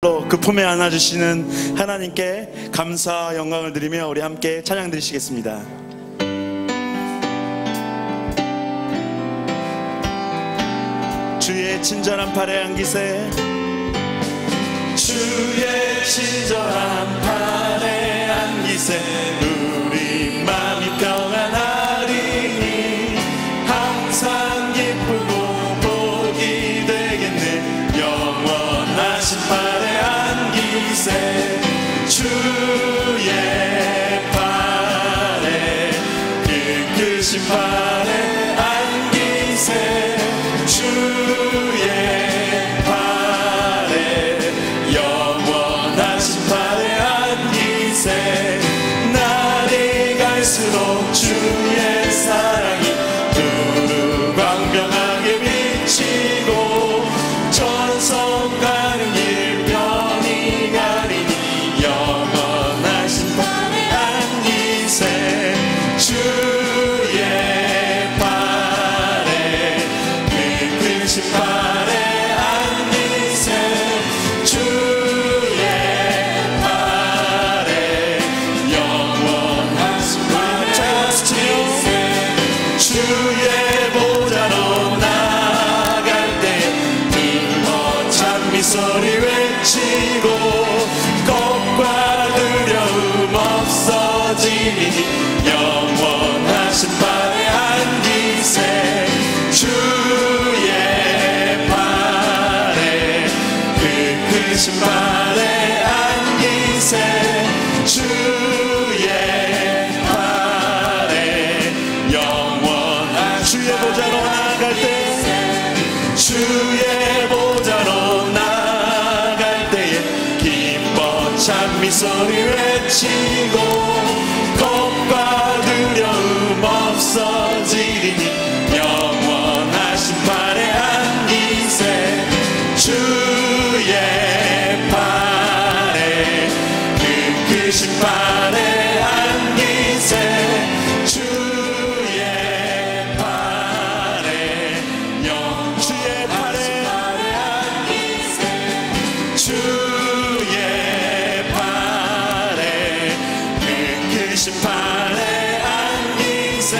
그 품에 안아주시는 하나님께 감사와 영광을 드리며 우리 함께 찬양 드리시겠습니다. 주의 친절한 팔에 안기세, 주의 친절한 팔에 안기세, 우리 마음이 평안하리니 항상 기쁘고 복이 되겠네. 영원하신 팔에 안기세, 주의 팔에 그 크신 팔에 안기세, 주의 팔에 영원하신 팔에 안기세. 날이 갈수록 주의 사랑이 두루 광명하게 비치고 전성 가는 길 편히 가리니 영원하신 팔에 안기세, 주의 팔에 그 크신 팔에 안기세, 주의 팔에 영원하신 팔에 안기세. 주의 보좌로 나갈 때 힘차게 미소리 외치고 겁과 두려움 없어지니 영원하신 팔에 안기세, 주의 팔에 그 크신 팔에 안기세, 주의 팔에 영원한 주의 보좌로 나갈 때, 주의 보좌로 나갈 때에 기뻐 찬미 소리 외치고 겁과 두려움 없어지리니 영원하신 팔에 안기세, 주의 팔에 그 크신 팔에 안기세, 주의 팔에 주의 팔에 안기세, 주의 팔에 그 크신 팔에 안기세,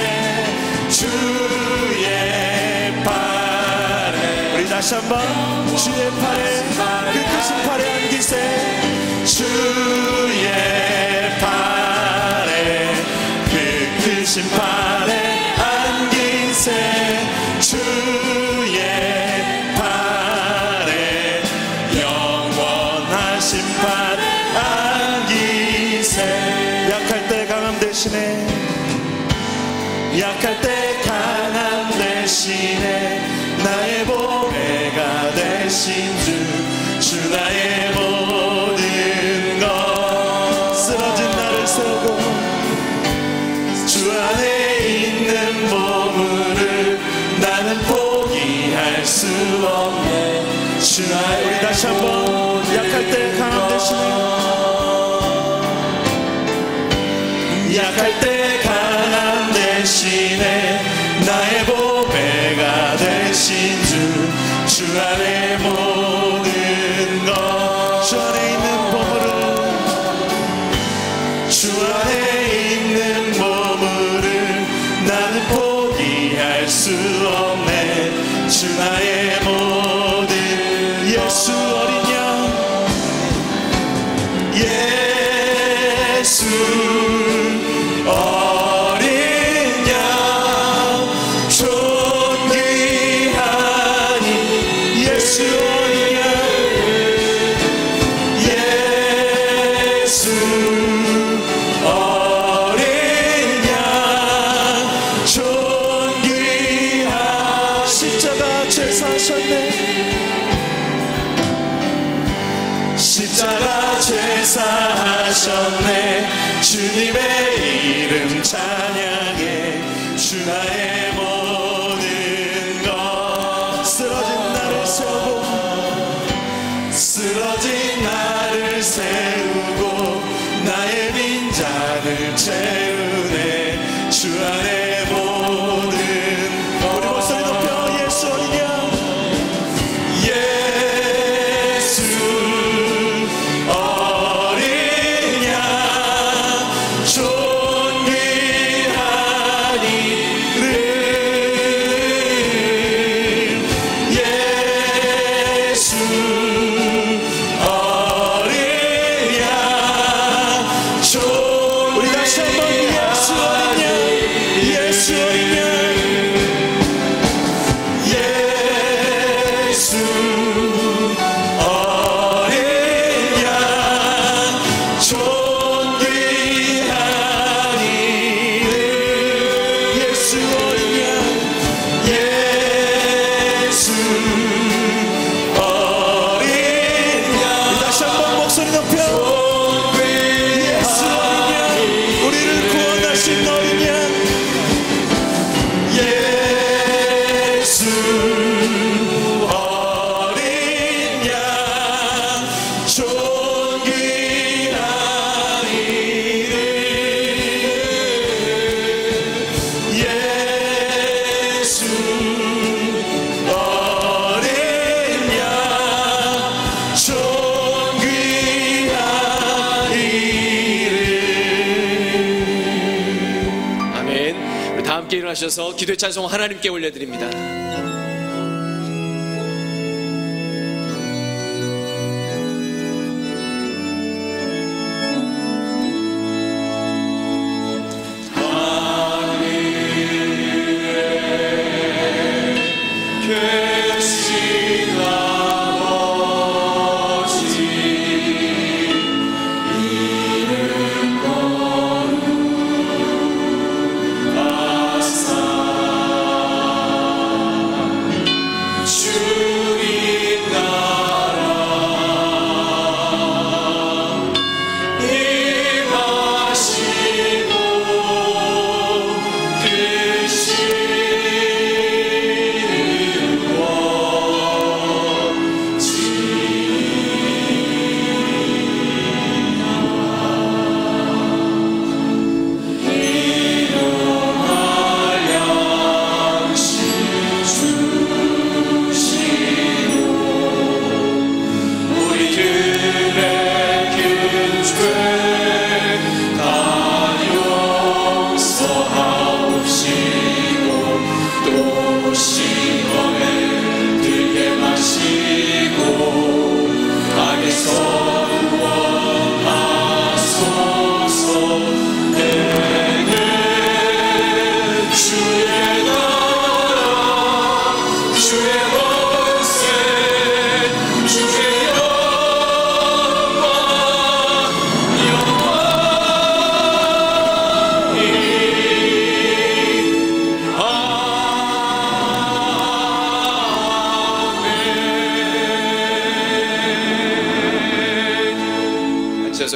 주의 팔에. 우리 다시 한번 주의 팔에 그 크신 팔에 안기세, 주의 팔에 그 크신 팔에 안기세, 주의 팔에 영원하신 팔에 안기세. 약할 때 강함 대신에, 약할 때 강함 대신에 나의 보배가 되신 주 나의 모든 것. 쓰러진 나를 세우고 주 안에 있는 보물을 나는 포기할 수 없네. 주 안에. 우리 다시 한번 약할 때 강함 대신에, 약할 때 강함 대신에 나의 보배가 되신 주 안에 모든 것. 주 안에 있는 보물을, 주 안에 있는 보물을 나는 포기할 수 없네. 주 나의 모든 예수 어린 양, 예수 어린 양 존귀하니, 예수 어린 양, 예수 어린 양 존귀하. 십자가 제사하셨네, 십자가 제사하셨네. 주님의 이름 찬양해, 주 나의 모든 것. 쓰러진 나를 세우고, 쓰러진 나를 세우고 나의 빈잔을 채우네. 주 안에 모든 것. 우리 목소리 높여 예수 어린 양, 예수 일어나셔서 기도의 찬송 하나님께 올려드립니다.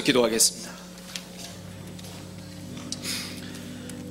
기도하겠습니다.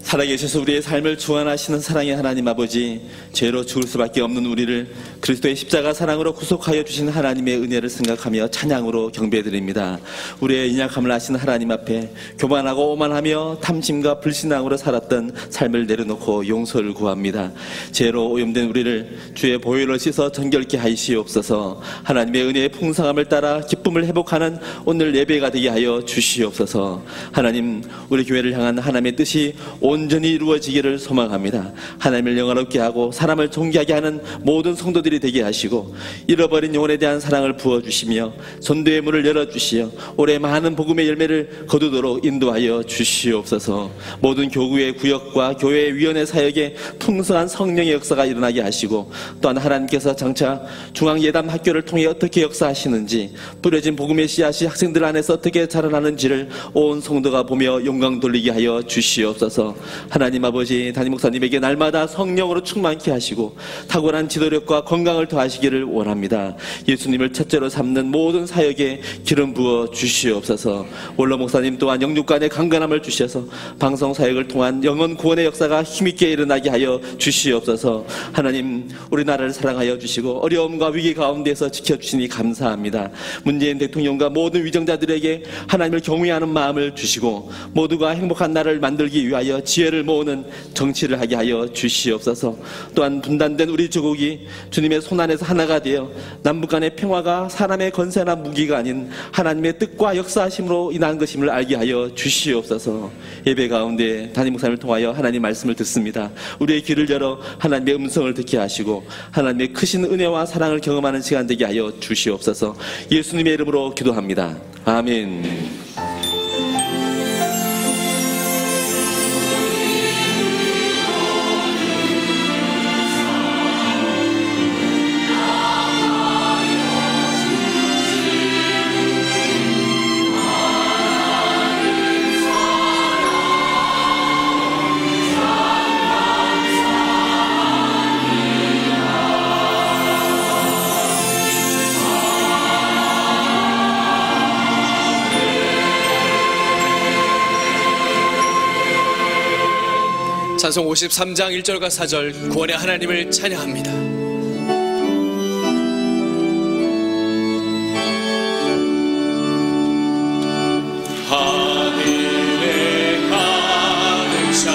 살아계셔서 우리의 삶을 주관하시는 사랑의 하나님 아버지, 죄로 죽을 수밖에 없는 우리를 그리스도의 십자가 사랑으로 구속하여 주신 하나님의 은혜를 생각하며 찬양으로 경배드립니다. 우리의 연약함을 아시는 하나님 앞에 교만하고 오만하며 탐심과 불신앙으로 살았던 삶을 내려놓고 용서를 구합니다. 죄로 오염된 우리를 주의 보혈로 씻어 정결케 하시옵소서. 하나님의 은혜의 풍성함을 따라 기쁨을 회복하는 오늘 예배가 되게 하여 주시옵소서. 하나님, 우리 교회를 향한 하나님의 뜻이 온전히 이루어지기를 소망합니다. 하나님을 영화롭게 하고 사람을 존귀하게 하는 모든 성도들이 되게 하시고, 잃어버린 영혼에 대한 사랑을 부어주시며 전도의 문을 열어주시어 올해 많은 복음의 열매를 거두도록 인도하여 주시옵소서. 모든 교구의 구역과 교회의 위원회 사역에 풍성한 성령의 역사가 일어나게 하시고, 또한 하나님께서 장차 중앙예담 학교를 통해 어떻게 역사하시는지, 뿌려진 복음의 씨앗이 학생들 안에서 어떻게 자라나는지를 온 성도가 보며 영광 돌리게 하여 주시옵소서. 하나님 아버지, 담임 목사님에게 날마다 성령으로 충만케 하시고 탁월한 지도력과 건강을 더하시기를 원합니다. 예수님을 첫째로 삼는 모든 사역에 기름 부어 주시옵소서. 원로 목사님 또한 영육간의 강건함을 주셔서 방송 사역을 통한 영혼 구원의 역사가 힘있게 일어나게 하여 주시옵소서. 하나님, 우리나라를 사랑하여 주시고 어려움과 위기 가운데서 지켜주시니 감사합니다. 문재인 대통령과 모든 위정자들에게 하나님을 경외하는 마음을 주시고 모두가 행복한 나라를 만들기 위하여 지혜를 모으는 정치를 하게 하여 주시옵소서. 또한 분단된 우리 조국이 주님의 손안에서 하나가 되어 남북 간의 평화가 사람의 건세나 무기가 아닌 하나님의 뜻과 역사하심으로 인한 것임을 알게 하여 주시옵소서. 예배 가운데 담임 목사님을 통하여 하나님 말씀을 듣습니다. 우리의 귀를 열어 하나님의 음성을 듣게 하시고 하나님의 크신 은혜와 사랑을 경험하는 시간 되게 하여 주시옵소서. 예수님의 이름으로 기도합니다. 아멘. 찬송 53장 1절과 4절, 구원의 하나님을 찬양합니다. 하늘에 가득 찬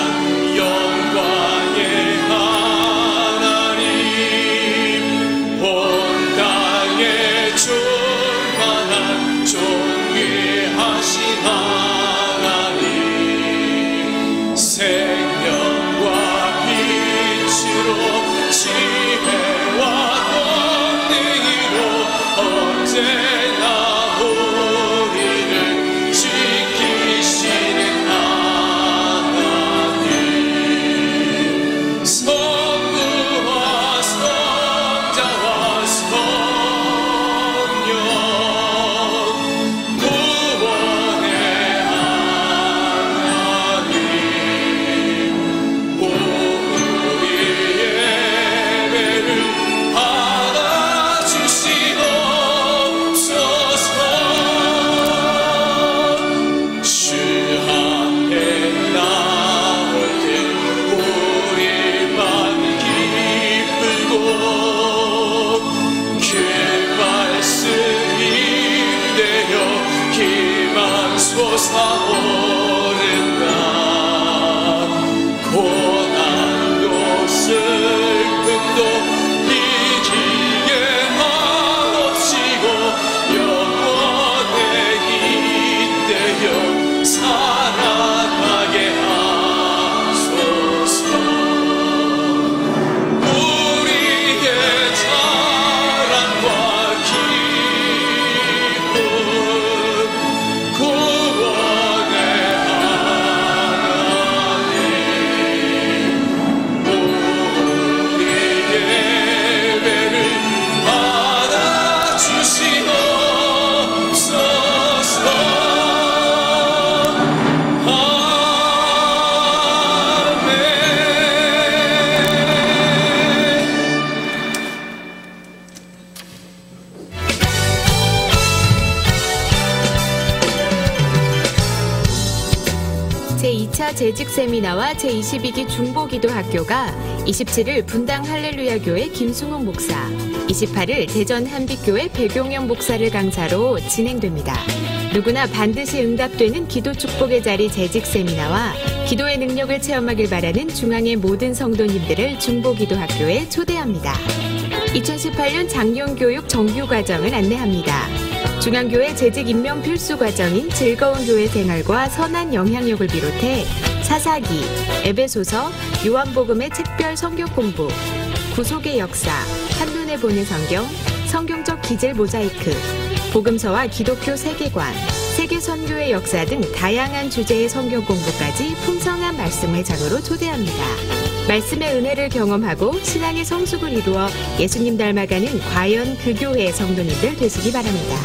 영광의 하나님, 온 땅에 충만한 존귀하신 하나님, 생명과 제2차 재직 세미나와 제22기 중보기도학교가 27일 분당 할렐루야교회 김승욱 목사, 28일 대전 한빛교회 백용현 목사를 강사로 진행됩니다. 누구나 반드시 응답되는 기도 축복의 자리 재직 세미나와 기도의 능력을 체험하길 바라는 중앙의 모든 성도님들을 중보기도학교에 초대합니다. 2018년 장년교육 정규과정을 안내합니다. 중앙교회 재직 임명 필수 과정인 즐거운 교회 생활과 선한 영향력을 비롯해 사사기, 에베소서, 요한복음의 책별 성경 공부, 구속의 역사, 한눈에 보는 성경, 성경적 기질 모자이크, 복음서와 기독교 세계관, 세계 선교의 역사 등 다양한 주제의 성경 공부까지 풍성한 말씀을 장으로 초대합니다. 말씀의 은혜를 경험하고 신앙의 성숙을 이루어 예수님 닮아가는 과연 그 교회의 성도님들 되시기 바랍니다.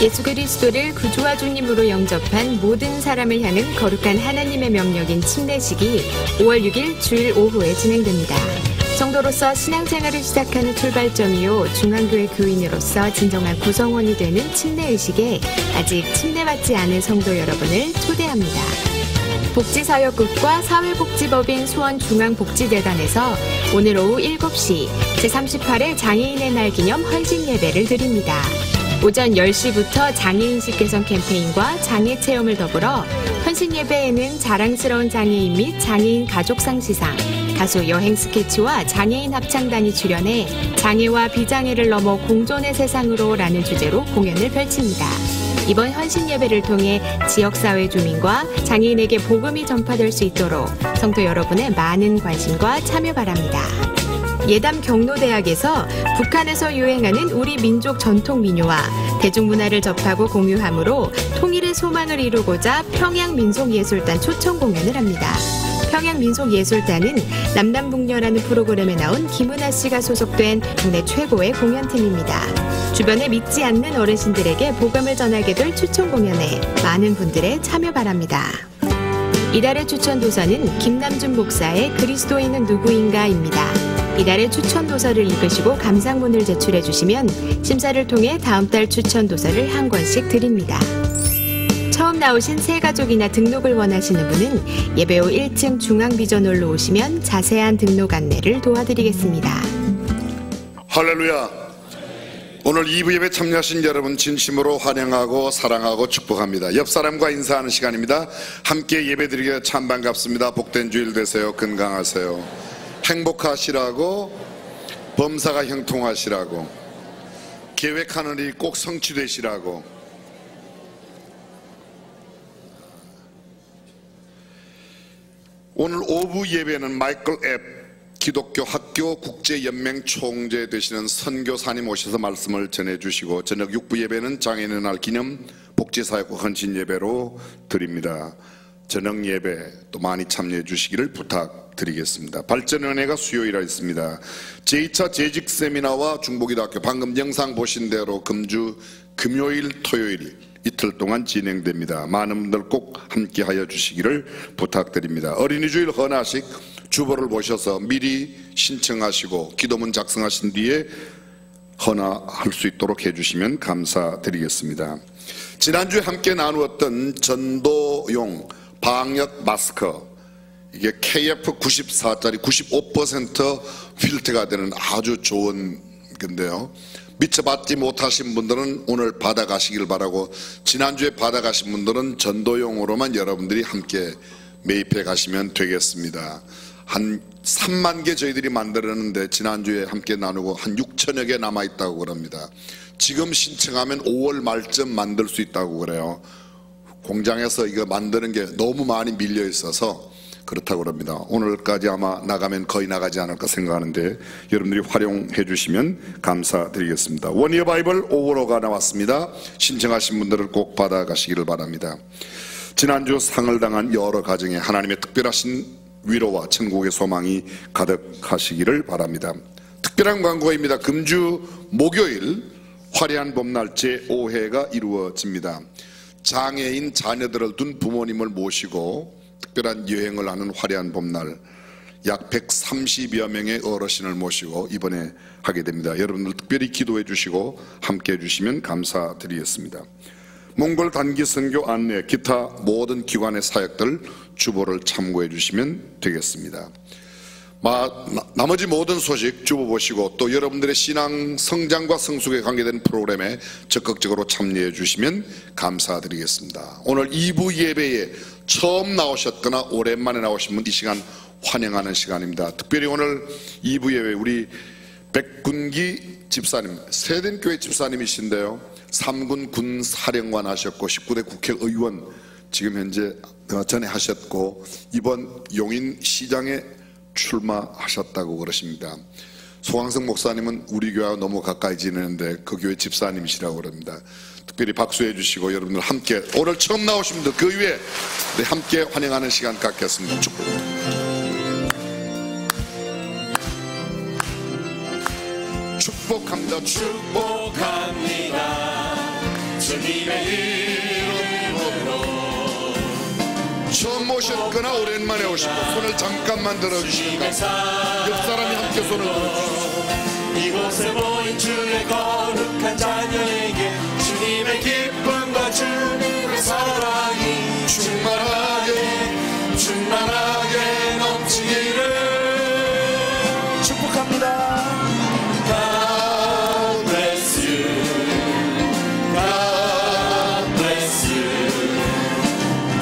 예수 그리스도를 구주와 주님으로 영접한 모든 사람을 향한 거룩한 하나님의 명령인 침례식이 5월 6일 주일 오후에 진행됩니다. 성도로서 신앙생활을 시작하는 출발점이요 중앙교회 교인으로서 진정한 구성원이 되는 침례의식에 아직 침례받지 않은 성도 여러분을 초대합니다. 복지사역국과 사회복지법인 수원중앙복지재단에서 오늘 오후 7시 제38회 장애인의 날 기념 헌신 예배를 드립니다. 오전 10시부터 장애인식 개선 캠페인과 장애 체험을 더불어 헌신 예배에는 자랑스러운 장애인 및 장애인 가족상 시상, 가수 여행 스케치와 장애인 합창단이 출연해 장애와 비장애를 넘어 공존의 세상으로 라는 주제로 공연을 펼칩니다. 이번 헌신 예배를 통해 지역사회 주민과 장애인에게 복음이 전파될 수 있도록 성도 여러분의 많은 관심과 참여 바랍니다. 예담 경로대학에서 북한에서 유행하는 우리 민족 전통 민요와 대중문화를 접하고 공유함으로 통일의 소망을 이루고자 평양민속예술단 초청 공연을 합니다. 평양민속예술단은 남남북녀라는 프로그램에 나온 김은하 씨가 소속된 국내 최고의 공연팀입니다. 주변에 믿지 않는 어르신들에게 복음을 전하게 될 추천 공연에 많은 분들의 참여 바랍니다. 이달의 추천 도서는 김남준 목사의 그리스도인은 누구인가입니다. 이달의 추천 도서를 읽으시고 감상문을 제출해 주시면 심사를 통해 다음 달 추천 도서를 한 권씩 드립니다. 처음 나오신 새 가족이나 등록을 원하시는 분은 예배 후 1층 중앙비전홀로 오시면 자세한 등록 안내를 도와드리겠습니다. 할렐루야. 오늘 2부 예배 참여하신 여러분 진심으로 환영하고 사랑하고 축복합니다. 옆 사람과 인사하는 시간입니다. 함께 예배드리기에 참 반갑습니다. 복된 주일 되세요. 건강하세요. 행복하시라고, 범사가 형통하시라고, 계획하는 일이 꼭 성취되시라고. 오늘 오후 예배는 마이클 앱 기독교 학교 국제연맹 총재 되시는 선교사님 오셔서 말씀을 전해주시고, 저녁 6부 예배는 장애인의 날 기념 복지사역국 헌신 예배로 드립니다. 저녁 예배 또 많이 참여해 주시기를 부탁드리겠습니다. 발전은혜가 수요일에 있습니다. 제2차 재직 세미나와 중보기도학교, 방금 영상 보신 대로 금주 금요일 토요일 이틀 동안 진행됩니다. 많은 분들 꼭 함께 하여 주시기를 부탁드립니다. 어린이 주일 헌화식 주보를 보셔서 미리 신청하시고 기도문 작성하신 뒤에 헌화할 수 있도록 해주시면 감사드리겠습니다. 지난주에 함께 나누었던 전도용 방역 마스크, 이게 KF94짜리 95% 필터가 되는 아주 좋은 건데요, 미처 받지 못하신 분들은 오늘 받아가시길 바라고, 지난주에 받아가신 분들은 전도용으로만 여러분들이 함께 매입해 가시면 되겠습니다. 한 3만 개 저희들이 만들었는데 지난주에 함께 나누고 한 6천여 개 남아있다고 그럽니다. 지금 신청하면 5월 말쯤 만들 수 있다고 그래요. 공장에서 이거 만드는 게 너무 많이 밀려 있어서 그렇다고 그럽니다. 오늘까지 아마 나가면 거의 나가지 않을까 생각하는데 여러분들이 활용해 주시면 감사드리겠습니다. 원이어 바이블 5월호가 나왔습니다. 신청하신 분들을 꼭 받아가시기를 바랍니다. 지난주 상을 당한 여러 가정에 하나님의 특별하신 위로와 천국의 소망이 가득하시기를 바랍니다. 특별한 광고입니다. 금주 목요일 화려한 봄날 제5회가 이루어집니다. 장애인 자녀들을 둔 부모님을 모시고 특별한 여행을 하는 화려한 봄날, 약 130여 명의 어르신을 모시고 이번에 하게 됩니다. 여러분들 특별히 기도해 주시고 함께 해 주시면 감사드리겠습니다. 몽골 단기 선교 안내, 기타 모든 기관의 사역들 주보를 참고해 주시면 되겠습니다. 나머지 모든 소식 주보 보시고 또 여러분들의 신앙 성장과 성숙에 관계된 프로그램에 적극적으로 참여해 주시면 감사드리겠습니다. 오늘 2부 예배에 처음 나오셨거나 오랜만에 나오신 분 이 시간 환영하는 시간입니다. 특별히 오늘 2부 예배 우리 백군기 집사님, 세den교회 집사님이신데요, 3군 군사령관 하셨고 19대 국회의원 지금 현재 전에 하셨고 이번 용인시장에 출마하셨다고 그러십니다. 소강성 목사님은 우리 교회와 너무 가까이 지내는데 그 교회 집사님이시라고 그럽니다. 특별히 박수해 주시고 여러분들 함께 오늘 처음 나오신 분들 그 위에 함께 환영하는 시간 갖겠습니다. 축복합니다. 축복합니다. 주님의 처음 오셨거나 오랜만에 오신 분 손을 잠깐만 들어주시면 감사합니다. 옆 사람이 함께 손을 들어주시죠. 이곳에 모인 주의 거룩한 자녀에게 주님의 기쁨과 주님의 사랑이 충만하게 넘치기를 축복합니다. God bless you. God bless you.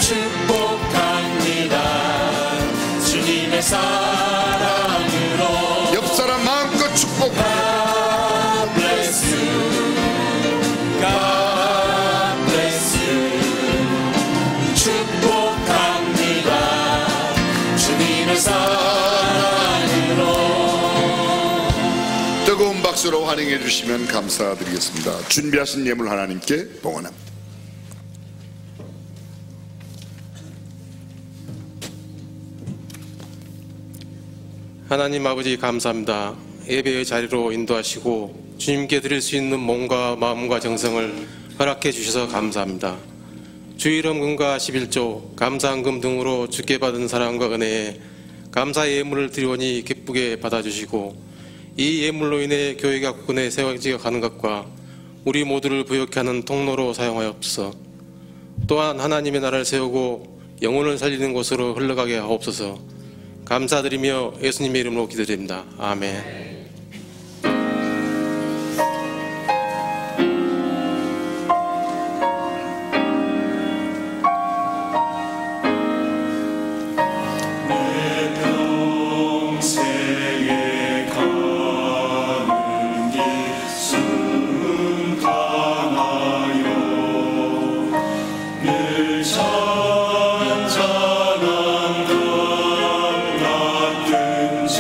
축복합니다. 주님의 사랑으로 옆 사람 마음껏 축복합니다. God bless you. God bless you. 축복합니다. 주님의 사랑으로. 뜨거운 박수로 환영해 주시면 감사드리겠습니다. 준비하신 예물 하나님께 봉헌합니다. 하나님 아버지 감사합니다. 예배의 자리로 인도하시고 주님께 드릴 수 있는 몸과 마음과 정성을 허락해 주셔서 감사합니다. 주일헌금과 11조, 감사헌금 등으로 주께 받은 사랑과 은혜에 감사 예물을 드리오니 기쁘게 받아주시고 이 예물로 인해 교회가 국군에 세워지어 가는 것과 우리 모두를 부욕케 하는 통로로 사용하옵소서. 또한 하나님의 나라를 세우고 영혼을 살리는 곳으로 흘러가게 하옵소서. 감사드리며 예수님의 이름으로 기도드립니다. 아멘. 찬찬한 강 같은지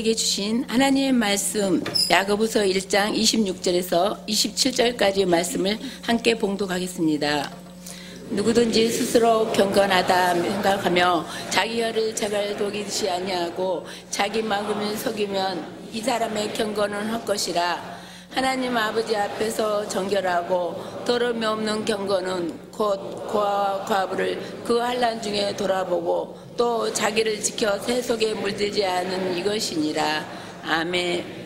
우리에게 주신 하나님의 말씀 야고보서 1장 26절에서 27절까지의 말씀을 함께 봉독하겠습니다. 누구든지 스스로 경건하다 생각하며 자기 혀를 자갈 독이듯이 아니하고 자기 마음을 속이면 이 사람의 경건은 헛것이라. 하나님 아버지 앞에서 정결하고 더러움이 없는 경건은 곧 고아와 과부를 그 환난 중에 돌아보고 또 자기를 지켜 새 속에 물들지 않은 이것이니라. 아멘.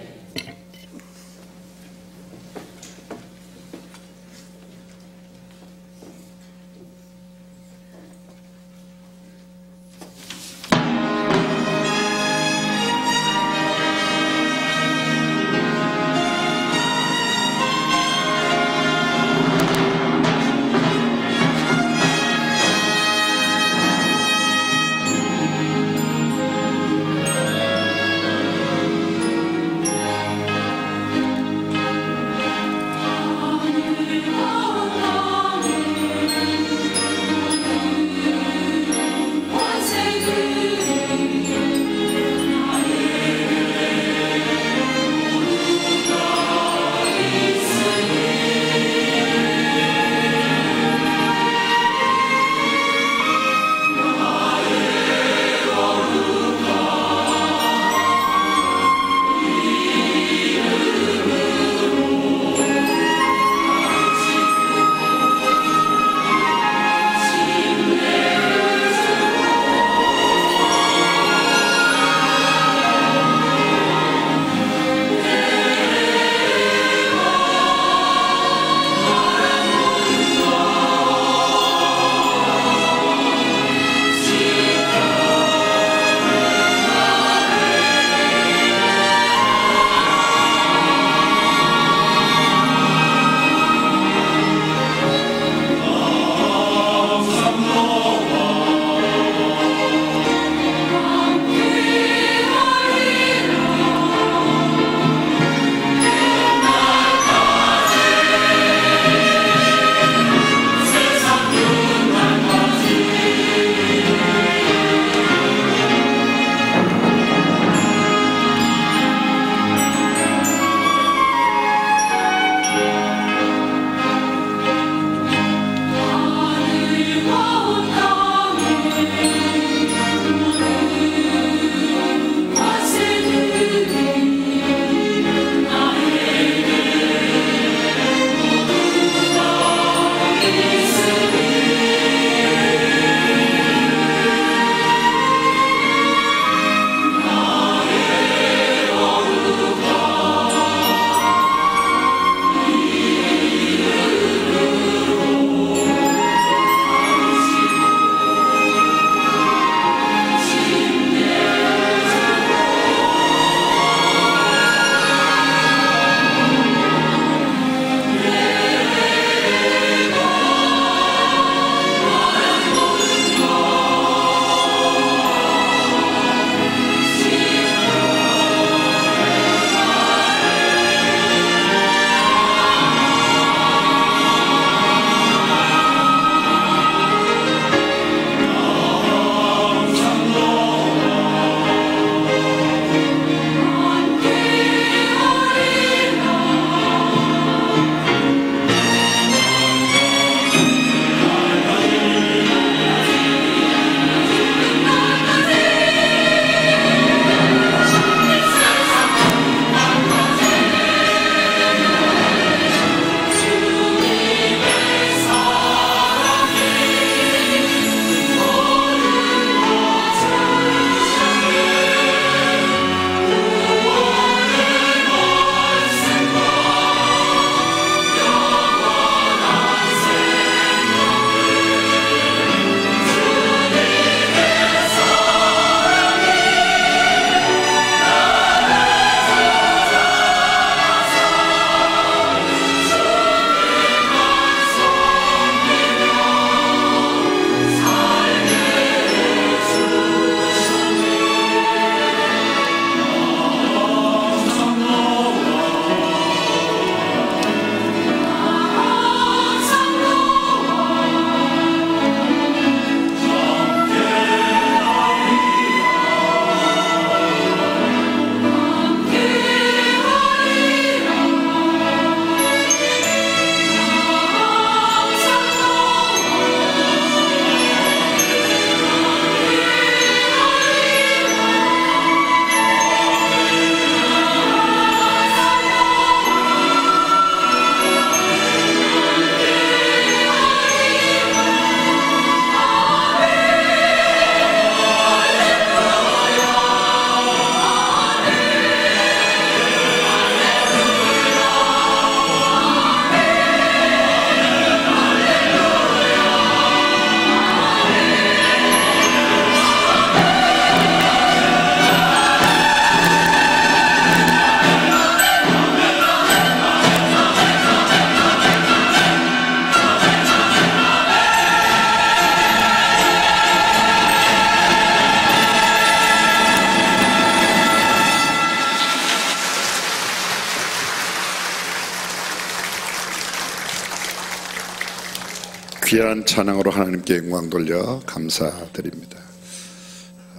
귀한 찬양으로 하나님께 영광 돌려 감사드립니다.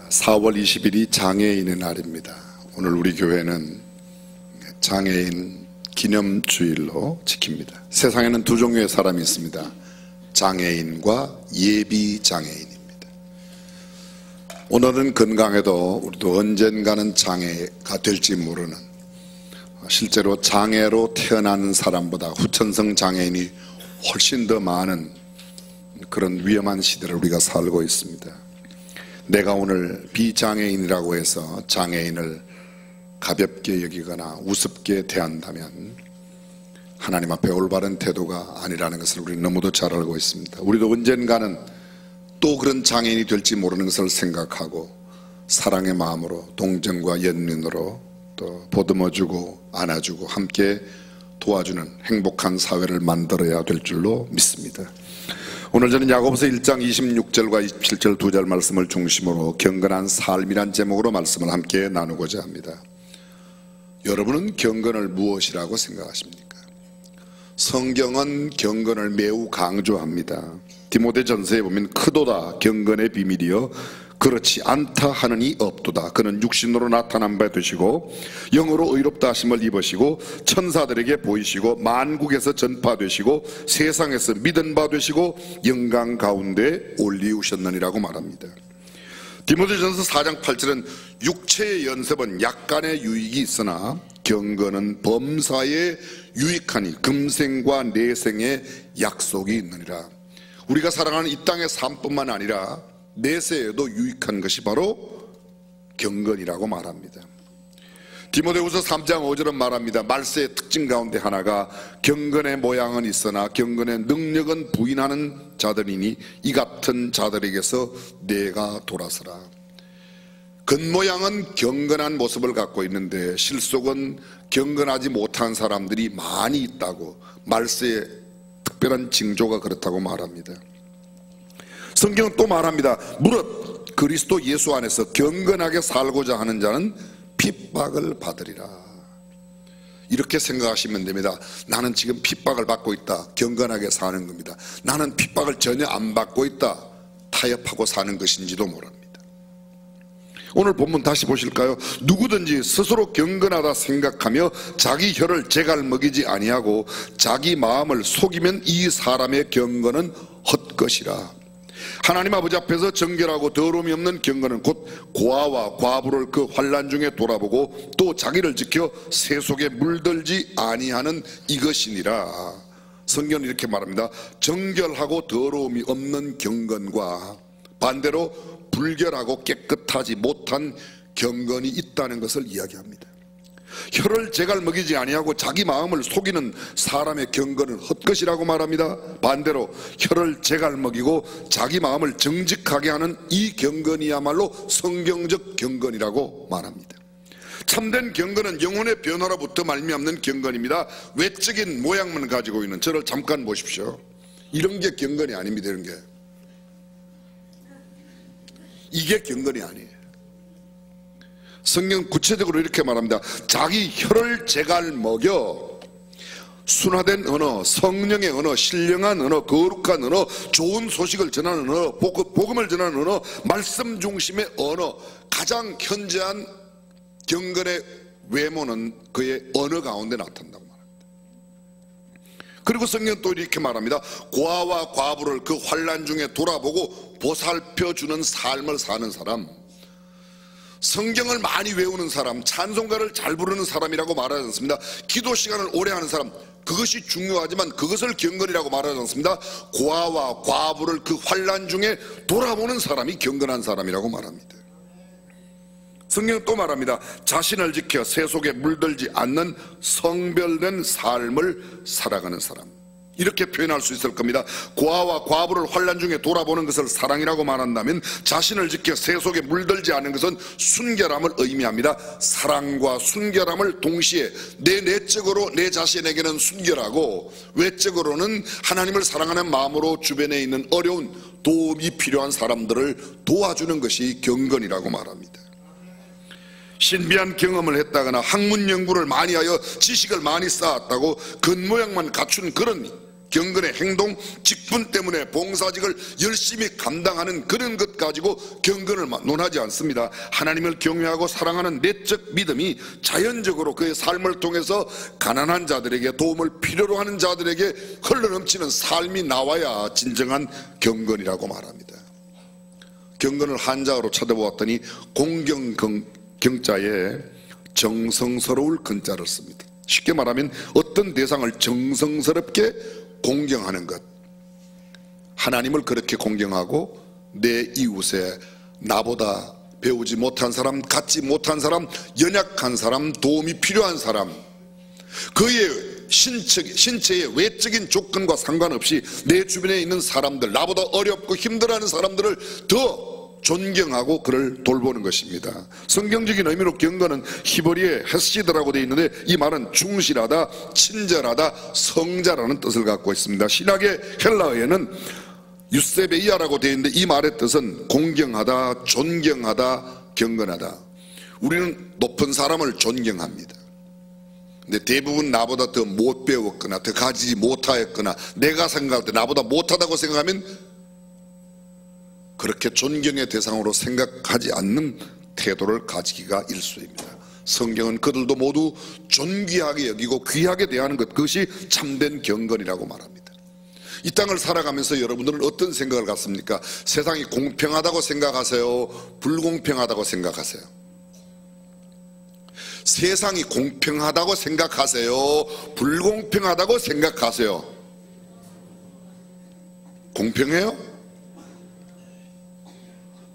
4월 20일이 장애인의 날입니다. 오늘 우리 교회는 장애인 기념주일로 지킵니다. 세상에는 두 종류의 사람이 있습니다. 장애인과 예비 장애인입니다. 오늘은 건강해도 우리도 언젠가는 장애가 될지 모르는, 실제로 장애로 태어나는 사람보다 후천성 장애인이 훨씬 더 많은 그런 위험한 시대를 우리가 살고 있습니다. 내가 오늘 비장애인이라고 해서 장애인을 가볍게 여기거나 우습게 대한다면 하나님 앞에 올바른 태도가 아니라는 것을 우리 너무도 잘 알고 있습니다. 우리도 언젠가는 또 그런 장애인이 될지 모르는 것을 생각하고 사랑의 마음으로, 동정과 연민으로 또 보듬어주고 안아주고 함께 도와주는 행복한 사회를 만들어야 될 줄로 믿습니다. 오늘 저는 야고보서 1장 26절과 27절 두 절 말씀을 중심으로 경건한 삶이란 제목으로 말씀을 함께 나누고자 합니다. 여러분은 경건을 무엇이라고 생각하십니까? 성경은 경건을 매우 강조합니다. 디모데전서에 보면 크도다 경건의 비밀이여 그렇지 않다 하는 이 없도다. 그는 육신으로 나타난 바 되시고 영으로 의롭다 하심을 입으시고 천사들에게 보이시고 만국에서 전파되시고 세상에서 믿은 바 되시고 영광 가운데 올리우셨느니라고 말합니다. 디모데전서 4장 8절은 육체의 연습은 약간의 유익이 있으나 경건은 범사에 유익하니 금생과 내생의 약속이 있느니라. 우리가 살아가는 이 땅의 삶뿐만 아니라 내세에도 유익한 것이 바로 경건이라고 말합니다. 디모데후서 3장 5절은 말합니다. 말세의 특징 가운데 하나가 경건의 모양은 있으나 경건의 능력은 부인하는 자들이니 이 같은 자들에게서 내가 돌아서라. 겉모양은 경건한 모습을 갖고 있는데 실속은 경건하지 못한 사람들이 많이 있다고, 말세의 특별한 징조가 그렇다고 말합니다. 성경은 또 말합니다. 무릇 그리스도 예수 안에서 경건하게 살고자 하는 자는 핍박을 받으리라. 이렇게 생각하시면 됩니다. 나는 지금 핍박을 받고 있다. 경건하게 사는 겁니다. 나는 핍박을 전혀 안 받고 있다. 타협하고 사는 것인지도 모릅니다. 오늘 본문 다시 보실까요? 누구든지 스스로 경건하다 생각하며 자기 혀를 재갈 먹이지 아니하고 자기 마음을 속이면 이 사람의 경건은 헛것이라. 하나님 아버지 앞에서 정결하고 더러움이 없는 경건은 곧 고아와 과부를 그 환난 중에 돌아보고 또 자기를 지켜 새 속에 물들지 아니하는 이것이니라. 성경은 이렇게 말합니다. 정결하고 더러움이 없는 경건과 반대로 불결하고 깨끗하지 못한 경건이 있다는 것을 이야기합니다. 혀를 재갈 먹이지 아니하고 자기 마음을 속이는 사람의 경건은 헛것이라고 말합니다. 반대로 혀를 재갈 먹이고 자기 마음을 정직하게 하는 이 경건이야말로 성경적 경건이라고 말합니다. 참된 경건은 영혼의 변화로부터 말미암는 경건입니다. 외적인 모양만 가지고 있는, 저를 잠깐 보십시오. 이런 게 경건이 아닙니다. 이런 게, 이게 경건이 아니에요. 성경 구체적으로 이렇게 말합니다. 자기 혀를 재갈 먹여 순화된 언어, 성령의 언어, 신령한 언어, 거룩한 언어, 좋은 소식을 전하는 언어, 복음을 전하는 언어, 말씀 중심의 언어, 가장 현저한 경건의 외모는 그의 언어 가운데 나타난다고 말합니다. 그리고 성경 또 이렇게 말합니다. 고아와 과부를 그 환난 중에 돌아보고 보살펴주는 삶을 사는 사람, 성경을 많이 외우는 사람, 찬송가를 잘 부르는 사람이라고 말하지 않습니다. 기도 시간을 오래 하는 사람, 그것이 중요하지만 그것을 경건이라고 말하지 않습니다. 고아와 과부를 그 환난 중에 돌아보는 사람이 경건한 사람이라고 말합니다. 성경은 또 말합니다. 자신을 지켜 새 속에 물들지 않는 성별된 삶을 살아가는 사람, 이렇게 표현할 수 있을 겁니다. 고아와 과부를 환난 중에 돌아보는 것을 사랑이라고 말한다면 자신을 지켜 새 속에 물들지 않는 것은 순결함을 의미합니다. 사랑과 순결함을 동시에 내 내적으로 내 자신에게는 순결하고 외적으로는 하나님을 사랑하는 마음으로 주변에 있는 어려운 도움이 필요한 사람들을 도와주는 것이 경건이라고 말합니다. 신비한 경험을 했다거나 학문 연구를 많이 하여 지식을 많이 쌓았다고 겉모양만 갖춘 그런 경건의 행동, 직분 때문에 봉사직을 열심히 감당하는 그런 것 가지고 경건을 논하지 않습니다. 하나님을 경외하고 사랑하는 내적 믿음이 자연적으로 그의 삶을 통해서 가난한 자들에게, 도움을 필요로 하는 자들에게 흘러넘치는 삶이 나와야 진정한 경건이라고 말합니다. 경건을 한자어로 찾아보았더니 공경경자에 정성스러울 근자를 씁니다. 쉽게 말하면 어떤 대상을 정성스럽게 공경하는 것, 하나님을 그렇게 공경하고 내 이웃에 나보다 배우지 못한 사람, 갖지 못한 사람, 연약한 사람, 도움이 필요한 사람, 그의 신체의 외적인 조건과 상관없이 내 주변에 있는 사람들, 나보다 어렵고 힘들어하는 사람들을 더 존경하고 그를 돌보는 것입니다. 성경적인 의미로 경건은 히브리의 헤시드라고 되어 있는데 이 말은 충실하다, 친절하다, 성자라는 뜻을 갖고 있습니다. 신약의 헬라어에는 유세베이아라고 되어 있는데 이 말의 뜻은 공경하다, 존경하다, 경건하다. 우리는 높은 사람을 존경합니다. 근데 대부분 나보다 더 못 배웠거나 더 가지지 못하였거나 내가 생각할 때 나보다 못하다고 생각하면 그렇게 존경의 대상으로 생각하지 않는 태도를 가지기가 일쑤입니다. 성경은 그들도 모두 존귀하게 여기고 귀하게 대하는 것, 그것이 참된 경건이라고 말합니다. 이 땅을 살아가면서 여러분들은 어떤 생각을 갖습니까? 세상이 공평하다고 생각하세요? 불공평하다고 생각하세요? 세상이 공평하다고 생각하세요? 불공평하다고 생각하세요? 공평해요?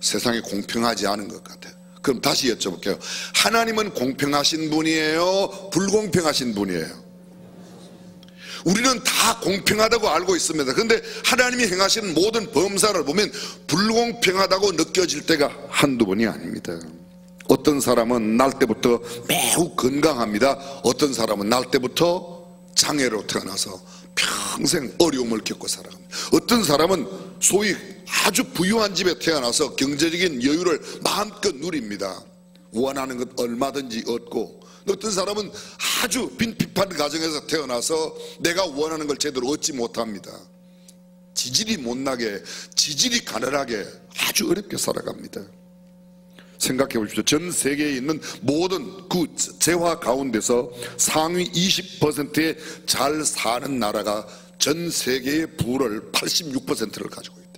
세상이 공평하지 않은 것 같아요. 그럼 다시 여쭤볼게요. 하나님은 공평하신 분이에요? 불공평하신 분이에요? 우리는 다 공평하다고 알고 있습니다. 그런데 하나님이 행하시는 모든 범사를 보면 불공평하다고 느껴질 때가 한두 번이 아닙니다. 어떤 사람은 날 때부터 매우 건강합니다. 어떤 사람은 날 때부터 장애로 태어나서 평생 어려움을 겪고 살아갑니다. 어떤 사람은 소위 아주 부유한 집에 태어나서 경제적인 여유를 마음껏 누립니다. 원하는 것 얼마든지 얻고, 어떤 사람은 아주 빈핍한 가정에서 태어나서 내가 원하는 걸 제대로 얻지 못합니다. 지질이 못나게, 지질이 가난하게 아주 어렵게 살아갑니다. 생각해 보십시오. 전 세계에 있는 모든 그 재화 가운데서 상위 20%에 잘 사는 나라가 전 세계의 부를 86%를 가지고 있다.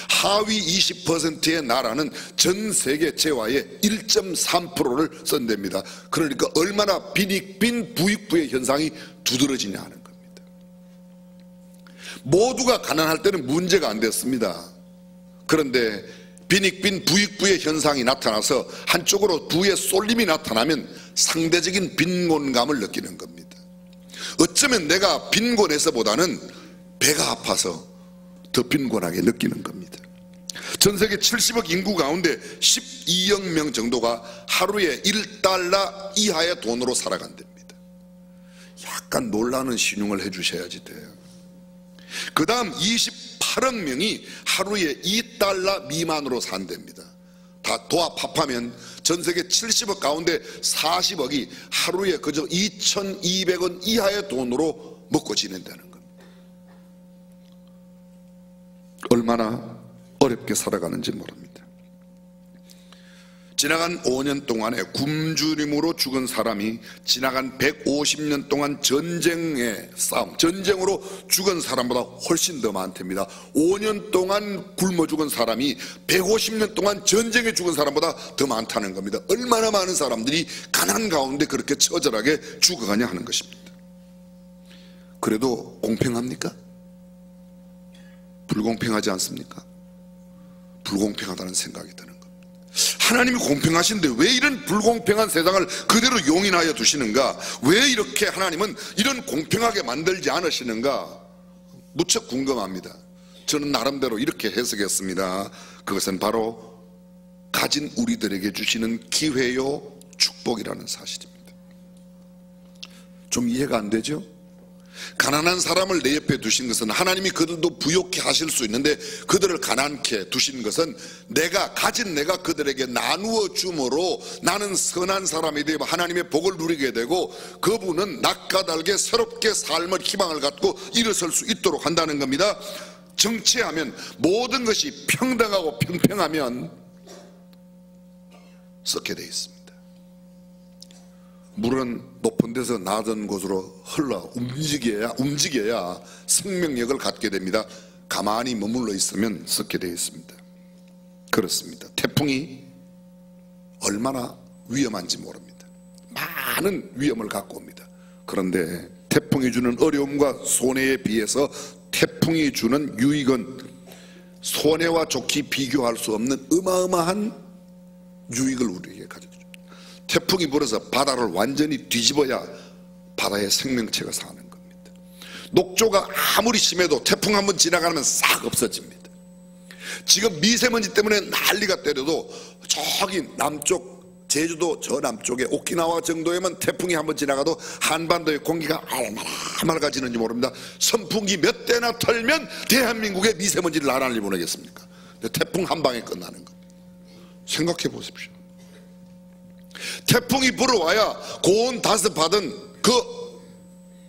하위 20%의 나라는 전 세계 재화의 1.3%를 쓴답니다. 그러니까 얼마나 빈익빈 부익부의 현상이 두드러지냐 하는 겁니다. 모두가 가난할 때는 문제가 안 됐습니다. 그런데 빈익빈 부익부의 현상이 나타나서 한쪽으로 부의 쏠림이 나타나면 상대적인 빈곤감을 느끼는 겁니다. 어쩌면 내가 빈곤해서보다는 배가 아파서 더 빈곤하게 느끼는 겁니다. 전 세계 70억 인구 가운데 12억 명 정도가 하루에 1달러 이하의 돈으로 살아간답니다. 약간 놀라는 신용을 해주셔야지 돼요. 그 다음 28억 명이 하루에 2달러 미만으로 산답니다. 다 합하면 전 세계 70억 가운데 40억이 하루에 그저 2,200원 이하의 돈으로 먹고 지낸다는 겁니다. 얼마나 어렵게 살아가는지 모릅니다. 지나간 5년 동안에 굶주림으로 죽은 사람이 지나간 150년 동안 전쟁의 싸움, 전쟁으로 죽은 사람보다 훨씬 더 많답니다. 5년 동안 굶어 죽은 사람이 150년 동안 전쟁에 죽은 사람보다 더 많다는 겁니다. 얼마나 많은 사람들이 가난 가운데 그렇게 처절하게 죽어가냐 하는 것입니다. 그래도 공평합니까? 불공평하지 않습니까? 불공평하다는 생각이 드는 겁니다. 하나님이 공평하신데 왜 이런 불공평한 세상을 그대로 용인하여 두시는가? 왜 이렇게 하나님은 이런 공평하게 만들지 않으시는가? 무척 궁금합니다. 저는 나름대로 이렇게 해석했습니다. 그것은 바로 가진 우리들에게 주시는 기회요 축복이라는 사실입니다. 좀 이해가 안 되죠? 가난한 사람을 내 옆에 두신 것은 하나님이 그들도 부욕해 하실 수 있는데 그들을 가난케 두신 것은 내가 그들에게 나누어 줌으로 나는 선한 사람이 되어 하나님의 복을 누리게 되고 그분은 낮과 달게 새롭게 삶을 희망을 갖고 일어설 수 있도록 한다는 겁니다. 정치하면 모든 것이 평등하고 평평하면 썩게 되어 있습니다. 물은 높은 데서 낮은 곳으로 흘러 움직여야 생명력을 갖게 됩니다. 가만히 머물러 있으면 썩게 되어 있습니다. 그렇습니다. 태풍이 얼마나 위험한지 모릅니다. 많은 위험을 갖고 옵니다. 그런데 태풍이 주는 어려움과 손해에 비해서 태풍이 주는 유익은 손해와 좋게 비교할 수 없는 어마어마한 유익을 우리에게 가져줍니다. 태풍이 불어서 바다를 완전히 뒤집어야 바다의 생명체가 사는 겁니다. 녹조가 아무리 심해도 태풍 한번 지나가면 싹 없어집니다. 지금 미세먼지 때문에 난리가 때려도 저기 남쪽 제주도 저 남쪽에 오키나와 정도에만 태풍이 한번 지나가도 한반도의 공기가 얼마나 맑아지는지 모릅니다. 선풍기 몇 대나 털면 대한민국의 미세먼지를 나란히 보내겠습니까? 태풍 한 방에 끝나는 겁니다. 생각해 보십시오. 태풍이 불어와야 고온 다습하던 그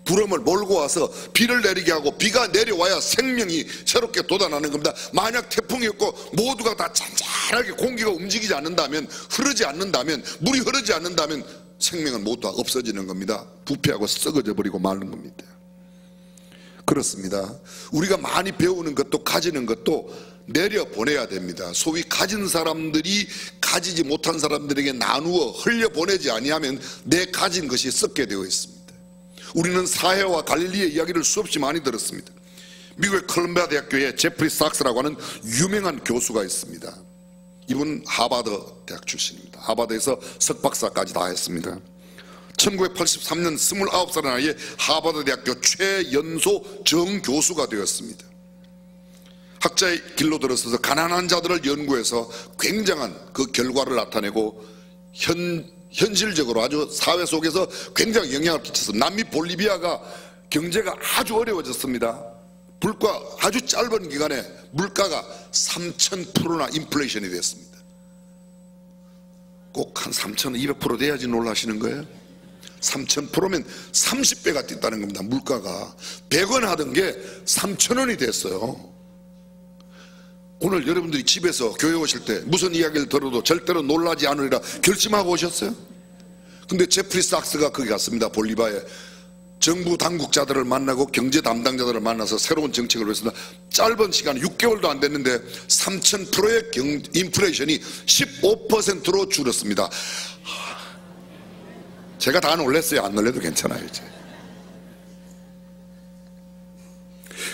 구름을 몰고 와서 비를 내리게 하고 비가 내려와야 생명이 새롭게 돋아나는 겁니다. 만약 태풍이 없고 모두가 다 잔잔하게 공기가 움직이지 않는다면, 흐르지 않는다면, 물이 흐르지 않는다면 생명은 모두 다 없어지는 겁니다. 부패하고 썩어져 버리고 마는 겁니다. 그렇습니다. 우리가 많이 배우는 것도 가지는 것도 내려보내야 됩니다. 소위 가진 사람들이 가지지 못한 사람들에게 나누어 흘려보내지 아니하면 내 가진 것이 썩게 되어 있습니다. 우리는 사해와 갈릴리의 이야기를 수없이 많이 들었습니다. 미국의 컬럼비아 대학교에 제프리 삭스라고 하는 유명한 교수가 있습니다. 이분 하버드 대학 출신입니다. 하버드에서 석박사까지 다 했습니다. 1983년 29살의 나이에 하버드 대학교 최연소 정교수가 되었습니다. 학자의 길로 들어서서 가난한 자들을 연구해서 굉장한 그 결과를 나타내고 현실적으로 아주 사회 속에서 굉장히 영향을 끼쳤습니다. 남미 볼리비아가 경제가 아주 어려워졌습니다. 불과 아주 짧은 기간에 물가가 3000%나 인플레이션이 됐습니다. 꼭 한 3200% 돼야지 놀라시는 거예요? 3000%면 30배가 뛰었다는 겁니다. 물가가 100원 하던 게 3000원이 됐어요. 오늘 여러분들이 집에서 교회 오실 때 무슨 이야기를 들어도 절대로 놀라지 않으리라 결심하고 오셨어요? 근데 제프리 삭스가 거기 갔습니다. 볼리비아에 정부 당국자들을 만나고 경제 담당자들을 만나서 새로운 정책을 했습니다. 짧은 시간 6개월도 안 됐는데 3000%의 인플레이션이 15%로 줄었습니다. 제가 다 놀랐어요. 안 놀래도 괜찮아요. 이제.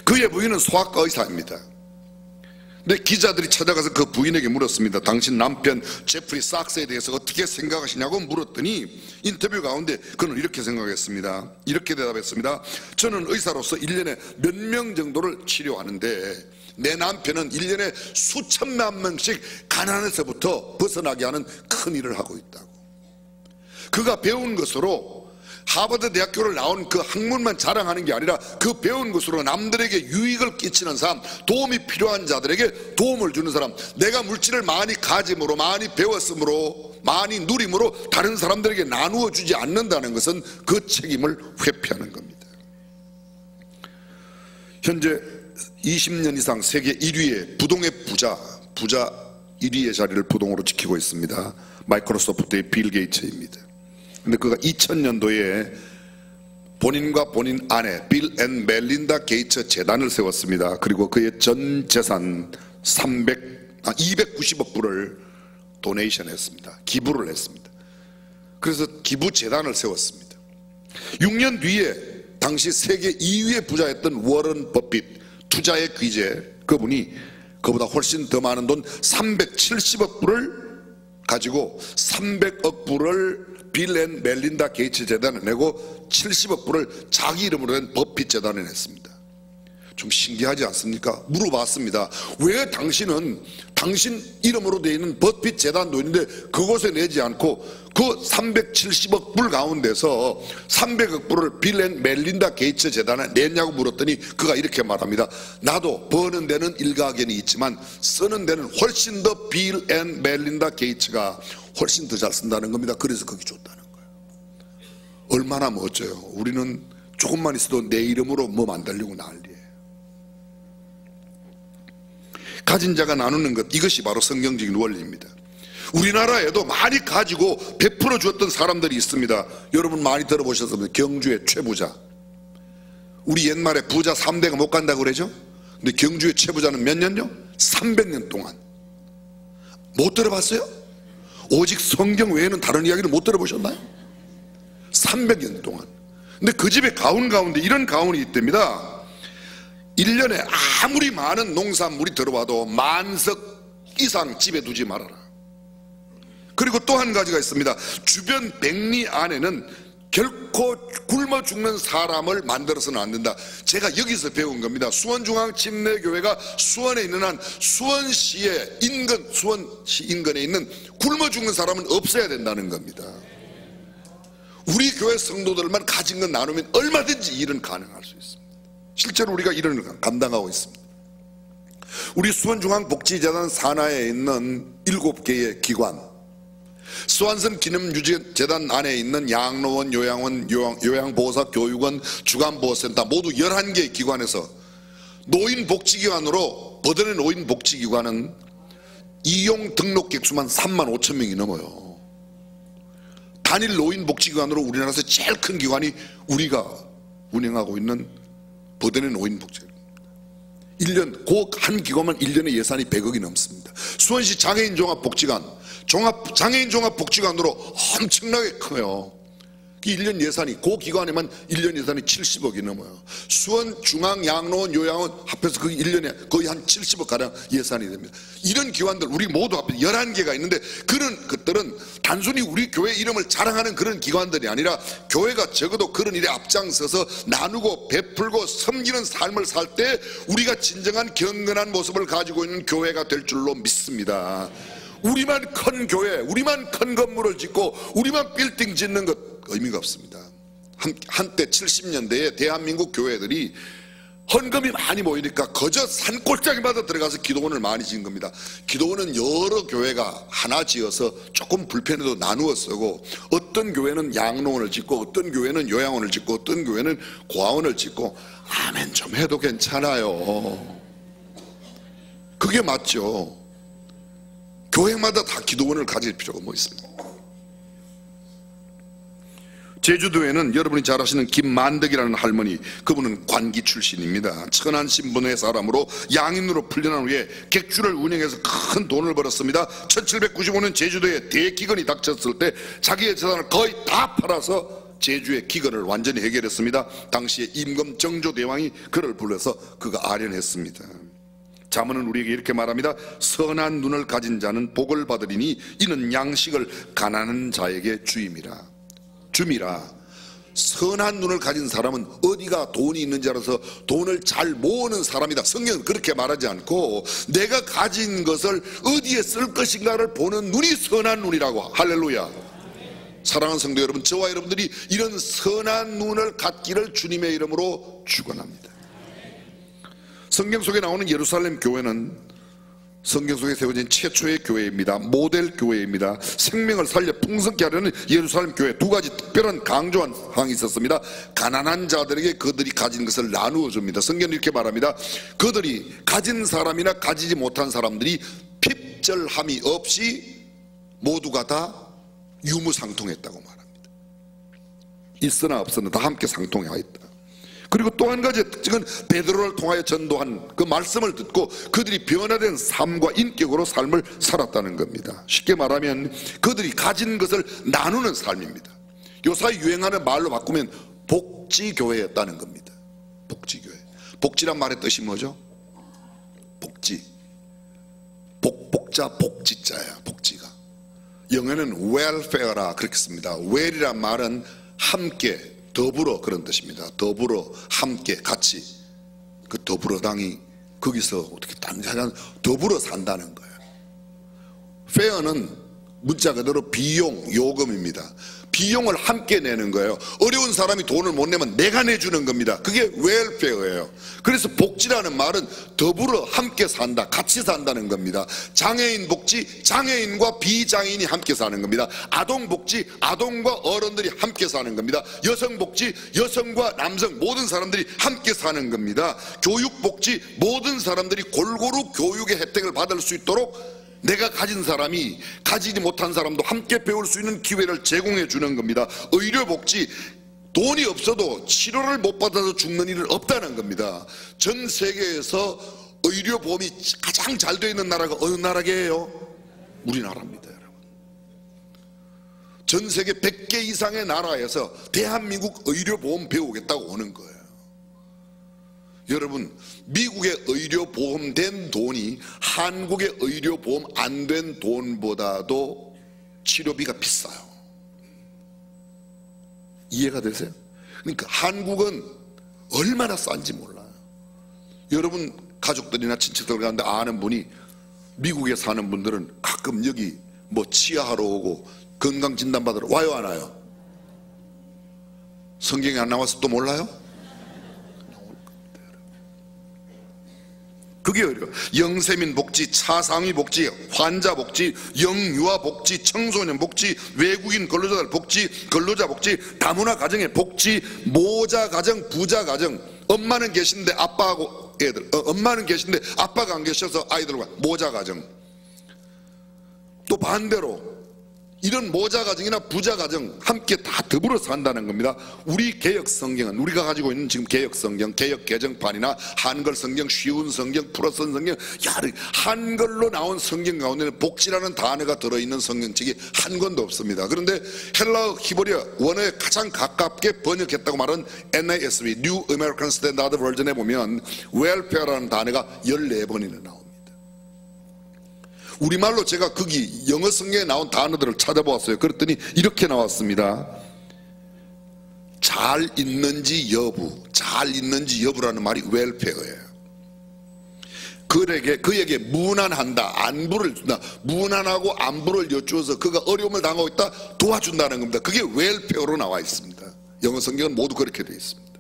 그의 부인은 소아과 의사입니다. 근데 기자들이 찾아가서 그 부인에게 물었습니다. 당신 남편 제프리 삭스에 대해서 어떻게 생각하시냐고 물었더니 인터뷰 가운데 그는 이렇게 생각했습니다. 이렇게 대답했습니다. 저는 의사로서 1년에 몇 명 정도를 치료하는데 내 남편은 1년에 수천만 명씩 가난에서부터 벗어나게 하는 큰 일을 하고 있다고. 그가 배운 것으로 하버드 대학교를 나온 그 학문만 자랑하는 게 아니라 그 배운 것으로 남들에게 유익을 끼치는 사람, 도움이 필요한 자들에게 도움을 주는 사람, 내가 물질을 많이 가짐으로, 많이 배웠으므로, 많이 누림으로 다른 사람들에게 나누어 주지 않는다는 것은 그 책임을 회피하는 겁니다. 현재 20년 이상 세계 1위의 부동의 부자 1위의 자리를 부동으로 지키고 있습니다. 마이크로소프트의 빌 게이츠입니다. 근데 그가 2000년도에 본인과 본인 아내 빌 앤 멜린다 게이츠 재단을 세웠습니다. 그리고 그의 전 재산 290억 불을 도네이션 했습니다. 기부를 했습니다. 그래서 기부 재단을 세웠습니다. 6년 뒤에 당시 세계 2위의 부자였던 워런 버핏, 투자의 귀재, 그분이 그보다 훨씬 더 많은 돈 370억 불을 가지고 300억 불을 빌 앤 멜린다 게이츠 재단을 내고 70억 불을 자기 이름으로 된 버핏 재단을 냈습니다. 좀 신기하지 않습니까? 물어봤습니다. 왜 당신은 당신 이름으로 되어 있는 버핏 재단도 있는데 그곳에 내지 않고 그 370억 불 가운데서 300억 불을 빌 앤 멜린다 게이츠 재단에 냈냐고 물었더니 그가 이렇게 말합니다. 나도 버는 데는 일가견이 있지만 쓰는 데는 훨씬 더 빌 앤 멜린다 게이츠가 훨씬 더 잘 쓴다는 겁니다. 그래서 거기 줬다는 거예요. 얼마나 멋져요. 우리는 조금만 있어도 내 이름으로 뭐 만들려고 난리예요. 가진 자가 나누는 것, 이것이 바로 성경적인 원리입니다. 우리나라에도 많이 가지고 베풀어 주었던 사람들이 있습니다. 여러분 많이 들어보셨습니다. 경주의 최부자. 우리 옛말에 부자 3대가 못 간다고 그러죠. 근데 경주의 최부자는 몇 년요? 300년 동안. 못 들어봤어요? 오직 성경 외에는 다른 이야기를 못 들어보셨나요? 300년 동안. 근데 그 집의 가훈 가운데 이런 가훈이 있답니다. 1년에 아무리 많은 농산물이 들어와도 만석 이상 집에 두지 말아라. 그리고 또 한 가지가 있습니다. 주변 백리 안에는 결코 굶어 죽는 사람을 만들어서는 안 된다. 제가 여기서 배운 겁니다. 수원중앙침례교회가 수원에 있는 한 수원시의 인근, 수원시 인근에 있는 굶어 죽는 사람은 없어야 된다는 겁니다. 우리 교회 성도들만 가진 건 나누면 얼마든지 일은 가능할 수 있습니다. 실제로 우리가 이런 걸 감당하고 있습니다. 우리 수원중앙복지재단 산하에 있는 7개의 기관, 수완선 기념유지재단 안에 있는 양로원, 요양원, 요양보호사, 교육원, 주간보호센터 모두 11개의 기관에서 노인복지기관으로 버드네 노인복지기관은 이용 등록객 수만 3만 5천 명이 넘어요. 단일 노인복지기관으로 우리나라에서 제일 큰 기관이 우리가 운영하고 있는 버드네 노인복지기관. 1년, 그 한 기관만 1년에 예산이 100억이 넘습니다. 수원시 장애인종합복지관, 장애인종합복지관으로 엄청나게 커요. 1년 예산이, 그 기관에만 1년 예산이 70억이 넘어요. 수원 중앙 양로원 요양원 합해서 그 1년에 거의 한 70억 가량 예산이 됩니다. 이런 기관들 우리 모두 합해 11개가 있는데 그런 것들은 단순히 우리 교회 이름을 자랑하는 그런 기관들이 아니라 교회가 적어도 그런 일에 앞장서서 나누고 베풀고 섬기는 삶을 살 때 우리가 진정한 경건한 모습을 가지고 있는 교회가 될 줄로 믿습니다. 우리만 큰 교회, 우리만 큰 건물을 짓고 우리만 빌딩 짓는 것 의미가 없습니다. 한때 70년대에 대한민국 교회들이 헌금이 많이 모이니까 거저 산골짜기마다 들어가서 기도원을 많이 지은 겁니다. 기도원은 여러 교회가 하나 지어서 조금 불편해도 나누어 쓰고, 어떤 교회는 양로원을 짓고 어떤 교회는 요양원을 짓고 어떤 교회는 고아원을 짓고, 아멘 좀 해도 괜찮아요. 그게 맞죠. 교회마다 다 기도원을 가질 필요가 뭐 있습니까? 제주도에는 여러분이 잘 아시는 김만덕이라는 할머니, 그분은 관기 출신입니다. 천안 신분의 사람으로 양인으로 풀려난 후에 객주를 운영해서 큰 돈을 벌었습니다. 1795년 제주도에 대기근이 닥쳤을 때 자기의 재산을 거의 다 팔아서 제주의 기근을 완전히 해결했습니다. 당시에 임금 정조대왕이 그를 불러서 그가 아련했습니다. 자문은 우리에게 이렇게 말합니다. 선한 눈을 가진 자는 복을 받으리니 이는 양식을 가난한 자에게 주임이라. 줌이라. 선한 눈을 가진 사람은 어디가 돈이 있는지 알아서 돈을 잘 모으는 사람이다. 성경은 그렇게 말하지 않고 내가 가진 것을 어디에 쓸 것인가를 보는 눈이 선한 눈이라고. 할렐루야. 사랑하는 성도 여러분, 저와 여러분들이 이런 선한 눈을 갖기를 주님의 이름으로 축원합니다. 성경 속에 나오는 예루살렘 교회는 성경 속에 세워진 최초의 교회입니다. 모델 교회입니다. 생명을 살려 풍성케 하려는 예루살렘 교회, 두 가지 특별한 강조한 사항이 있었습니다. 가난한 자들에게 그들이 가진 것을 나누어 줍니다. 성경은 이렇게 말합니다. 그들이 가진 사람이나 가지지 못한 사람들이 핍절함이 없이 모두가 다 유무상통했다고 말합니다. 있으나 없으나 다 함께 상통해 있다. 그리고 또 한 가지 특징은 베드로를 통하여 전도한 그 말씀을 듣고 그들이 변화된 삶과 인격으로 삶을 살았다는 겁니다. 쉽게 말하면 그들이 가진 것을 나누는 삶입니다. 요사이 유행하는 말로 바꾸면 복지교회였다는 겁니다. 복지교회. 복지란 말의 뜻이 뭐죠? 복지. 복자 복지자야. 복지가 영어는 welfare라 그렇게 씁니다. well이란 말은 함께, 더불어 그런 뜻입니다. 더불어 함께 같이 그 더불어당이 거기서 어떻게 딴 더불어 산다는 거예요. 페어는 문자 그대로 비용, 요금입니다. 비용을 함께 내는 거예요. 어려운 사람이 돈을 못 내면 내가 내주는 겁니다. 그게 웰페어예요. 그래서 복지라는 말은 더불어 함께 산다, 같이 산다는 겁니다. 장애인 복지, 장애인과 비장애인이 함께 사는 겁니다. 아동 복지, 아동과 어른들이 함께 사는 겁니다. 여성 복지, 여성과 남성 모든 사람들이 함께 사는 겁니다. 교육 복지, 모든 사람들이 골고루 교육의 혜택을 받을 수 있도록 내가 가진 사람이 가지지 못한 사람도 함께 배울 수 있는 기회를 제공해 주는 겁니다. 의료복지, 돈이 없어도 치료를 못 받아서 죽는 일은 없다는 겁니다. 전 세계에서 의료보험이 가장 잘 되어 있는 나라가 어느 나라게요? 우리나라입니다, 여러분. 전 세계 100개 이상의 나라에서 대한민국 의료보험 배우겠다고 오는 거예요. 여러분, 미국의 의료보험 된 돈이 한국의 의료보험 안 된 돈보다도 치료비가 비싸요. 이해가 되세요? 그러니까 한국은 얼마나 싼지 몰라요. 여러분 가족들이나 친척들 가운데 아는 분이 미국에 사는 분들은 가끔 여기 뭐 치아하러 오고 건강진단 받으러 와요, 안 와요? 성경에 안 나와서 또 몰라요? 그게 영세민 복지, 차상위 복지, 환자 복지, 영유아 복지, 청소년 복지, 외국인 근로자들 복지, 근로자 복지, 다문화 가정의 복지, 모자 가정, 부자 가정. 엄마는 계신데 아빠하고 애들, 엄마는 계신데 아빠가 안 계셔서 아이들과 모자 가정. 또 반대로 이런 모자 가정이나 부자 가정 함께 다 더불어 산다는 겁니다. 우리 개혁 성경은, 우리가 가지고 있는 지금 개혁 성경, 개혁 개정판이나 한글 성경, 쉬운 성경, 풀어서 성경, 한글로 나온 성경 가운데는 복지라는 단어가 들어있는 성경책이 한 권도 없습니다. 그런데 헬라어, 히브리어 원어에 가장 가깝게 번역했다고 말한 NASB, New American Standard Version에 보면 웰페어라는 단어가 14번이나 나옵니다. 우리말로 제가 거기 영어 성경에 나온 단어들을 찾아보았어요. 그랬더니 이렇게 나왔습니다. 잘 있는지 여부, 잘 있는지 여부라는 말이 웰페어예요. 그에게 무난한다, 안부를 준다, 무난하고 안부를 여쭈어서 그가 어려움을 당하고 있다 도와준다는 겁니다. 그게 웰페어로 나와 있습니다. 영어 성경은 모두 그렇게 되어 있습니다.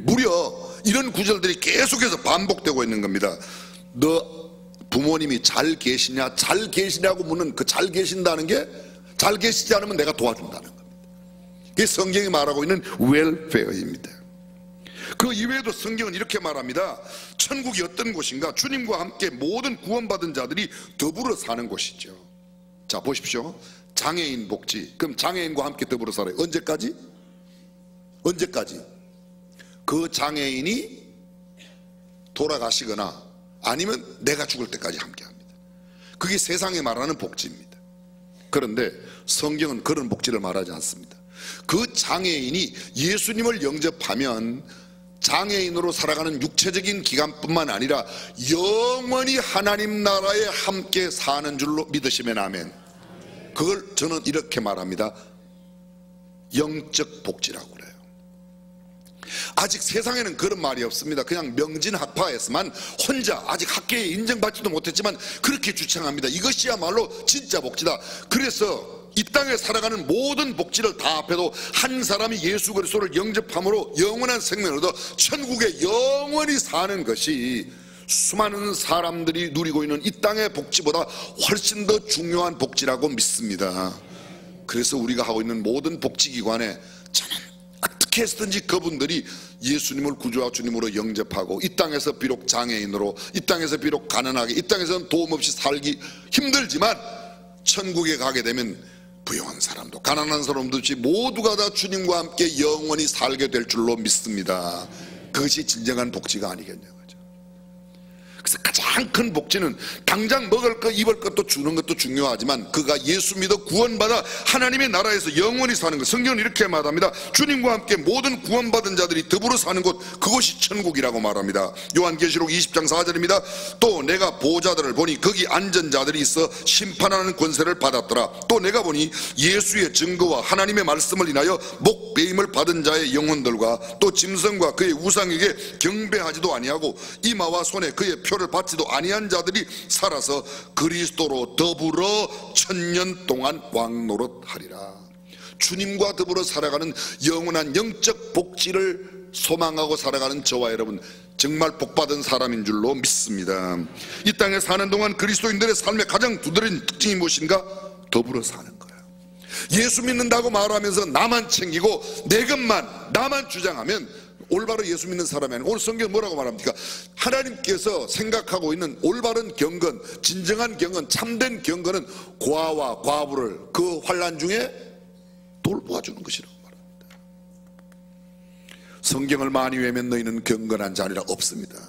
무려 이런 구절들이 계속해서 반복되고 있는 겁니다. 너 부모님이 잘 계시냐, 잘 계시냐고 묻는 그 잘 계신다는 게 잘 계시지 않으면 내가 도와준다는 겁니다. 그게 성경이 말하고 있는 웰페어입니다. 그 이외에도 성경은 이렇게 말합니다. 천국이 어떤 곳인가? 주님과 함께 모든 구원받은 자들이 더불어 사는 곳이죠. 자, 보십시오. 장애인 복지. 그럼 장애인과 함께 더불어 살아요. 언제까지? 언제까지? 그 장애인이 돌아가시거나 아니면 내가 죽을 때까지 함께합니다. 그게 세상에 말하는 복지입니다. 그런데 성경은 그런 복지를 말하지 않습니다. 그 장애인이 예수님을 영접하면 장애인으로 살아가는 육체적인 기간뿐만 아니라 영원히 하나님 나라에 함께 사는 줄로 믿으시면 아멘. 그걸 저는 이렇게 말합니다. 영적 복지라고 그래요. 아직 세상에는 그런 말이 없습니다. 그냥 명진학파에서만 혼자 아직 학계에 인정받지도 못했지만 그렇게 주창합니다. 이것이야말로 진짜 복지다. 그래서 이 땅에 살아가는 모든 복지를 다 합해도 한 사람이 예수 그리스도를 영접함으로 영원한 생명을 얻어 천국에 영원히 사는 것이 수많은 사람들이 누리고 있는 이 땅의 복지보다 훨씬 더 중요한 복지라고 믿습니다. 그래서 우리가 하고 있는 모든 복지기관에 저는 어떻게 해서든지 그분들이 예수님을 구주와 주님으로 영접하고 이 땅에서 비록 장애인으로, 이 땅에서 비록 가난하게, 이 땅에서는 도움 없이 살기 힘들지만 천국에 가게 되면 부유한 사람도 가난한 사람도 없이 모두가 다 주님과 함께 영원히 살게 될 줄로 믿습니다. 그것이 진정한 복지가 아니겠냐고요. 그래서 가장 큰 복지는 당장 먹을 것 입을 것도 주는 것도 중요하지만 그가 예수 믿어 구원받아 하나님의 나라에서 영원히 사는 것. 성경은 이렇게 말합니다. 주님과 함께 모든 구원받은 자들이 더불어 사는 곳, 그곳이 천국이라고 말합니다. 요한계시록 20장 4절입니다. 또 내가 보호자들을 보니 거기 앉은 자들이 있어 심판하는 권세를 받았더라. 또 내가 보니 예수의 증거와 하나님의 말씀을 인하여 목배임을 받은 자의 영혼들과 또 짐승과 그의 우상에게 경배하지도 아니하고 이마와 손에 그의 표를 받지도 아니한 자들이 살아서 그리스도로 더불어 1000년 동안 왕노릇하리라. 주님과 더불어 살아가는 영원한 영적 복지를 소망하고 살아가는 저와 여러분, 정말 복받은 사람인 줄로 믿습니다. 이 땅에 사는 동안 그리스도인들의 삶의 가장 두드러진 특징이 무엇인가? 더불어 사는 거예요. 예수 믿는다고 말하면서 나만 챙기고 내 것만 나만 주장하면 올바로 예수 믿는 사람이 아니고, 오늘 성경은 뭐라고 말합니까? 하나님께서 생각하고 있는 올바른 경건, 진정한 경건, 참된 경건은 고아와 과부를 그 환난 중에 돌보아주는 것이라고 말합니다. 성경을 많이 외우면 너희는 경건한 자리라 없습니다.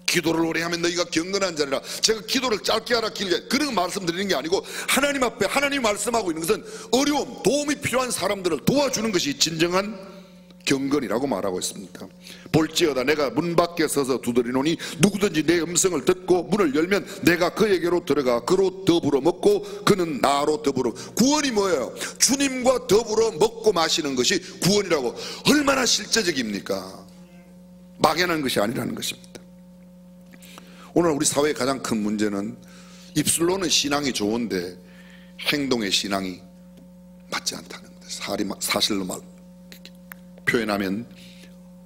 기도를 오래 하면 너희가 경건한 자리라. 제가 기도를 짧게 하라 길게 그런 말씀드리는 게 아니고, 하나님 앞에 하나님 말씀하고 있는 것은 어려움, 도움이 필요한 사람들을 도와주는 것이 진정한 경건이라고 말하고 있습니다. 볼지어다 내가 문 밖에 서서 두드리노니 누구든지 내 음성을 듣고 문을 열면 내가 그에게로 들어가 그로 더불어 먹고 그는 나로 더불어. 구원이 뭐예요? 주님과 더불어 먹고 마시는 것이 구원이라고. 얼마나 실제적입니까? 막연한 것이 아니라는 것입니다. 오늘 우리 사회의 가장 큰 문제는 입술로는 신앙이 좋은데 행동의 신앙이 맞지 않다는 거예요. 사실로 말 표현하면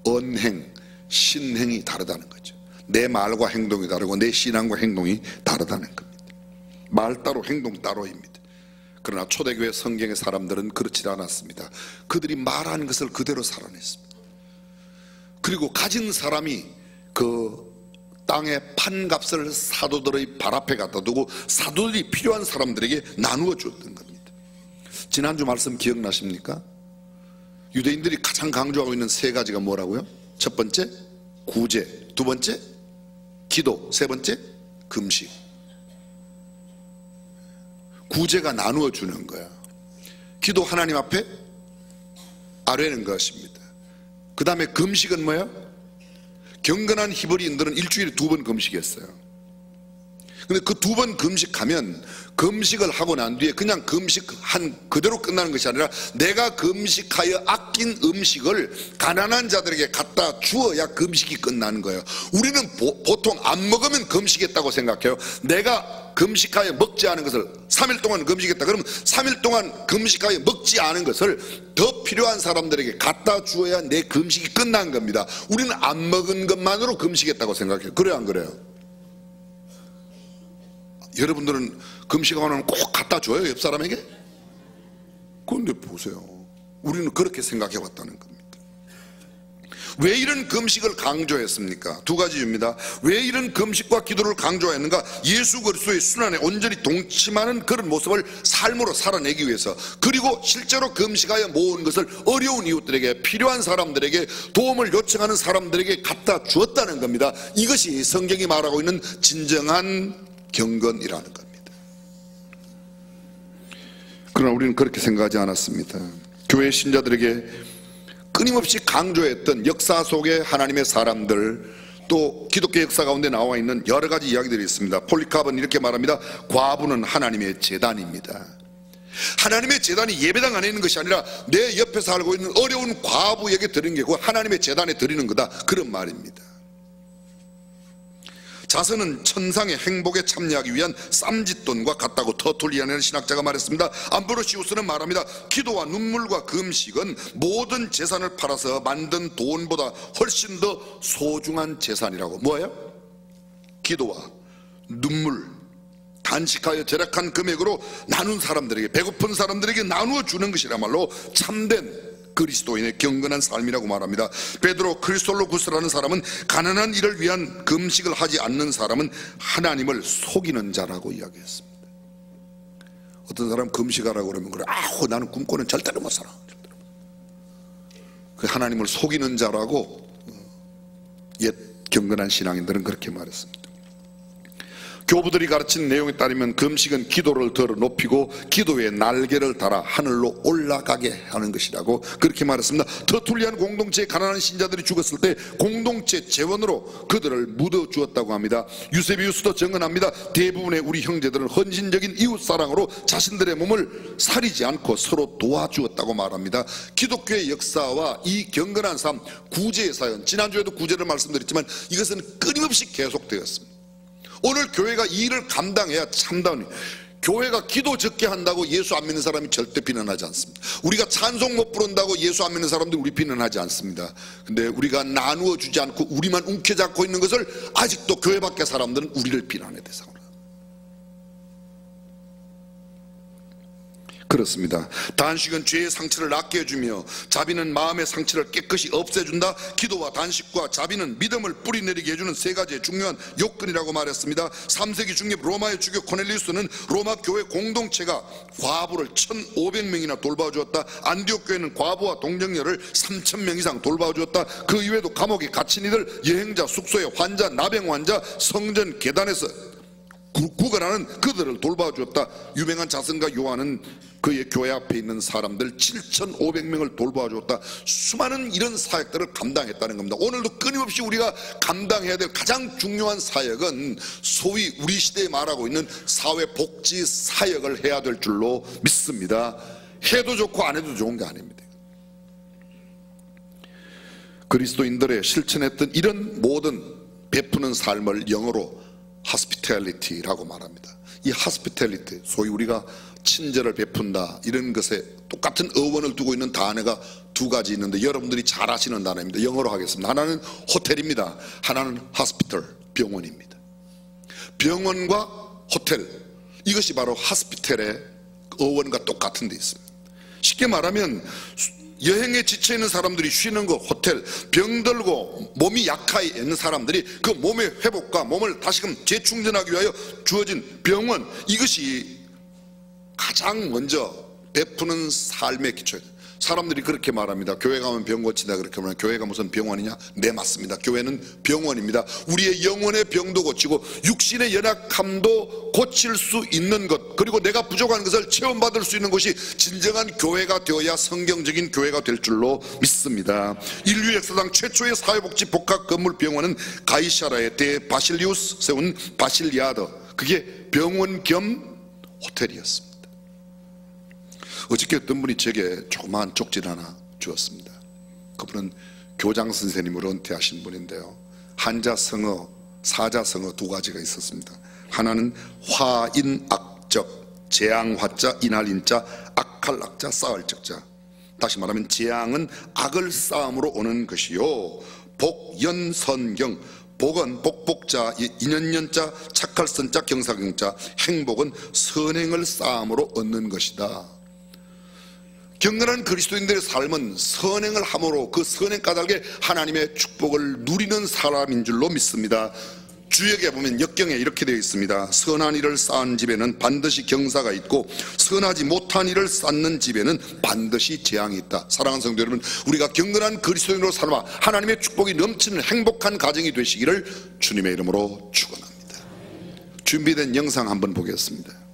언행, 신행이 다르다는 거죠. 내 말과 행동이 다르고 내 신앙과 행동이 다르다는 겁니다. 말 따로 행동 따로입니다. 그러나 초대교회 성경의 사람들은 그렇지 않았습니다. 그들이 말하는 것을 그대로 살아냈습니다. 그리고 가진 사람이 그 땅의 판값을 사도들의 발 앞에 갖다 두고 사도들이 필요한 사람들에게 나누어 주었던 겁니다. 지난주 말씀 기억나십니까? 유대인들이 가장 강조하고 있는 세 가지가 뭐라고요? 첫 번째 구제, 두 번째 기도, 세 번째 금식. 구제가 나누어 주는 거야. 기도 하나님 앞에 아뢰는 것입니다. 그 다음에 금식은 뭐야? 경건한 히브리인들은 일주일에 2번 금식했어요. 근데 그 2번 금식하면 금식을 하고 난 뒤에 그냥 금식한 그대로 끝나는 것이 아니라 내가 금식하여 아낀 음식을 가난한 자들에게 갖다 주어야 금식이 끝나는 거예요. 우리는 보통 안 먹으면 금식했다고 생각해요. 내가 금식하여 먹지 않은 것을 3일 동안 금식했다 그러면 3일 동안 금식하여 먹지 않은 것을 더 필요한 사람들에게 갖다 주어야 내 금식이 끝난 겁니다. 우리는 안 먹은 것만으로 금식했다고 생각해요. 그래요 안 그래요? 여러분들은 금식하고 나면 꼭 갖다 줘요 옆 사람에게? 그런데 보세요, 우리는 그렇게 생각해 왔다는 겁니다. 왜 이런 금식을 강조했습니까? 두 가지 이유입니다. 왜 이런 금식과 기도를 강조했는가? 예수 그리스도의 순환에 온전히 동침하는 그런 모습을 삶으로 살아내기 위해서, 그리고 실제로 금식하여 모은 것을 어려운 이웃들에게, 필요한 사람들에게, 도움을 요청하는 사람들에게 갖다 주었다는 겁니다. 이것이 성경이 말하고 있는 진정한 경건이라는 겁니다. 그러나 우리는 그렇게 생각하지 않았습니다. 교회 신자들에게 끊임없이 강조했던 역사 속에 하나님의 사람들, 또 기독교 역사 가운데 나와 있는 여러 가지 이야기들이 있습니다. 폴리카브는 이렇게 말합니다. 과부는 하나님의 제단입니다. 하나님의 제단이 예배당 안에 있는 것이 아니라 내 옆에 살고 있는 어려운 과부에게 드리는 게 그 하나님의 제단에 드리는 거다, 그런 말입니다. 자선은 천상의 행복에 참여하기 위한 쌈짓돈과 같다고 터툴리안이라는 신학자가 말했습니다. 암브로시우스는 말합니다. 기도와 눈물과 금식은 모든 재산을 팔아서 만든 돈보다 훨씬 더 소중한 재산이라고. 뭐예요? 기도와 눈물, 단식하여 절약한 금액으로 나눈 사람들에게, 배고픈 사람들에게 나누어 주는 것이라말로 참된 그리스도인의 경건한 삶이라고 말합니다. 베드로, 그리스도로 구슬하는 사람은, 가난한 이를 위한 금식을 하지 않는 사람은 하나님을 속이는 자라고 이야기했습니다. 어떤 사람 금식하라고 그러면 그래, 아우 나는 굶고는 절대로 못 살아. 그 하나님을 속이는 자라고 옛 경건한 신앙인들은 그렇게 말했습니다. 교부들이 가르친 내용에 따르면 금식은 기도를 들어 높이고 기도의 날개를 달아 하늘로 올라가게 하는 것이라고 그렇게 말했습니다. 터툴리안 공동체의 가난한 신자들이 죽었을 때 공동체 재원으로 그들을 묻어 주었다고 합니다. 유세비우스도 증언합니다. 대부분의 우리 형제들은 헌신적인 이웃사랑으로 자신들의 몸을 사리지 않고 서로 도와주었다고 말합니다. 기독교의 역사와 이 경건한 삶, 구제의 사연, 지난주에도 구제를 말씀드렸지만 이것은 끊임없이 계속되었습니다. 오늘 교회가 이 일을 감당해야 참다운, 교회가 기도 적게 한다고 예수 안 믿는 사람이 절대 비난하지 않습니다. 우리가 찬송 못 부른다고 예수 안 믿는 사람들이 우리 비난하지 않습니다. 근데 우리가 나누어 주지 않고 우리만 움켜잡고 있는 것을 아직도 교회 밖의 사람들은 우리를 비난의 대상으로. 그렇습니다. 단식은 죄의 상처를 낫게 해주며 자비는 마음의 상처를 깨끗이 없애준다. 기도와 단식과 자비는 믿음을 뿌리내리게 해주는 세 가지의 중요한 요건이라고 말했습니다. 3세기 중립 로마의 주교 코넬리우스는 로마 교회 공동체가 과부를 1,500명이나 돌봐주었다. 안디옥 교회는 과부와 동정녀를 3,000명 이상 돌봐주었다. 그 이외에도 감옥에 갇힌 이들, 여행자, 숙소의 환자, 나병 환자, 성전 계단에서 구걸하는 그들을 돌봐주었다. 유명한 자선가 요한은 그의 교회 앞에 있는 사람들 7,500명을 돌봐주었다. 수많은 이런 사역들을 감당했다는 겁니다. 오늘도 끊임없이 우리가 감당해야 될 가장 중요한 사역은 소위 우리 시대에 말하고 있는 사회복지 사역을 해야 될 줄로 믿습니다. 해도 좋고 안 해도 좋은 게 아닙니다. 그리스도인들의 실천했던 이런 모든 베푸는 삶을 영어로 hospitality라고 말합니다. 이 hospitality, 소위 우리가 친절을 베푼다 이런 것에 똑같은 어원을 두고 있는 단어가 두 가지 있는데 여러분들이 잘 아시는 단어입니다. 영어로 하겠습니다. 하나는 호텔입니다. 하나는 hospital, 병원입니다. 병원과 호텔, 이것이 바로 hospital의 어원과 똑같은 데 있습니다. 쉽게 말하면 여행에 지쳐있는 사람들이 쉬는 곳 호텔, 병들고 몸이 약해 있는 사람들이 그 몸의 회복과 몸을 다시금 재충전하기 위하여 주어진 병원, 이것이 가장 먼저 베푸는 삶의 기초입니다. 사람들이 그렇게 말합니다. 교회 가면 병 고친다 그렇게 말하면 교회가 무슨 병원이냐? 네, 맞습니다. 교회는 병원입니다. 우리의 영혼의 병도 고치고 육신의 연약함도 고칠 수 있는 것, 그리고 내가 부족한 것을 체험받을 수 있는 것이 진정한 교회가 되어야 성경적인 교회가 될 줄로 믿습니다. 인류 역사상 최초의 사회복지 복합 건물 병원은 가이사라의 대바실리우스 세운 바실리아더, 그게 병원 겸 호텔이었습니다. 어저께 어떤 분이 제게 조그마한 쪽지를 하나 주었습니다. 그분은 교장 선생님으로 은퇴하신 분인데요, 한자성어, 사자성어 두 가지가 있었습니다. 하나는 화인악적, 재앙화자, 인할인자, 악할악자, 쌓을적자. 다시 말하면 재앙은 악을 쌓음으로 오는 것이요, 복연선경, 복은 복복자, 인연연자, 착할선자, 경사경자, 행복은 선행을 쌓음으로 얻는 것이다. 경건한 그리스도인들의 삶은 선행을 함으로 그 선행 까닭에 하나님의 축복을 누리는 사람인 줄로 믿습니다. 주역에 보면 역경에 이렇게 되어 있습니다. 선한 일을 쌓은 집에는 반드시 경사가 있고 선하지 못한 일을 쌓는 집에는 반드시 재앙이 있다. 사랑하는 성도 여러분, 우리가 경건한 그리스도인으로 살아 하나님의 축복이 넘치는 행복한 가정이 되시기를 주님의 이름으로 축원합니다. 준비된 영상 한번 보겠습니다.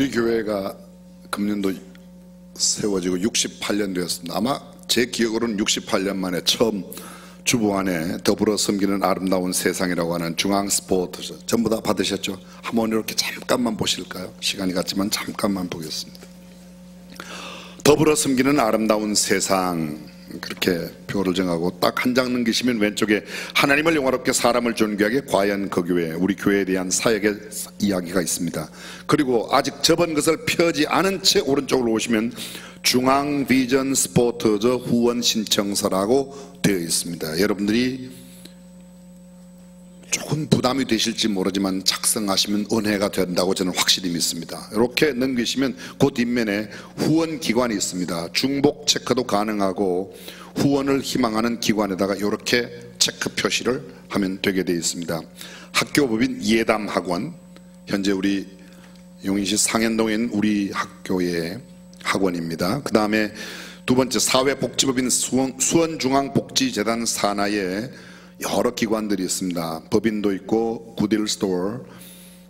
우리 교회가 금년도 세워지고 68년 되었습니다. 아마 제 기억으로는 68년 만에 처음 주보안에 더불어 섬기는 아름다운 세상이라고 하는 중앙 스포츠 전부 다 받으셨죠? 한번 이렇게 잠깐만 보실까요? 시간이 갔지만 잠깐만 보겠습니다. 더불어 섬기는 아름다운 세상, 그렇게 표를 정하고 딱 한 장 넘기시면 왼쪽에 하나님을 영화롭게 사람을 존귀하게 과연 그 교회, 우리 교회에 대한 사역의 이야기가 있습니다. 그리고 아직 접은 것을 펴지 않은 채 오른쪽으로 오시면 중앙 비전 스포츠저 후원 신청서라고 되어 있습니다. 여러분들이 조금 부담이 되실지 모르지만 작성하시면 은혜가 된다고 저는 확실히 믿습니다. 이렇게 넘기시면 그 뒷면에 후원 기관이 있습니다. 중복 체크도 가능하고 후원을 희망하는 기관에다가 이렇게 체크 표시를 하면 되게 되어 있습니다. 학교법인 예담학원, 현재 우리 용인시 상현동에 있는 우리 학교의 학원입니다. 그 다음에 두 번째 사회복지법인 수원중앙복지재단 산하에 여러 기관들이 있습니다. 법인도 있고 굿일 스토어,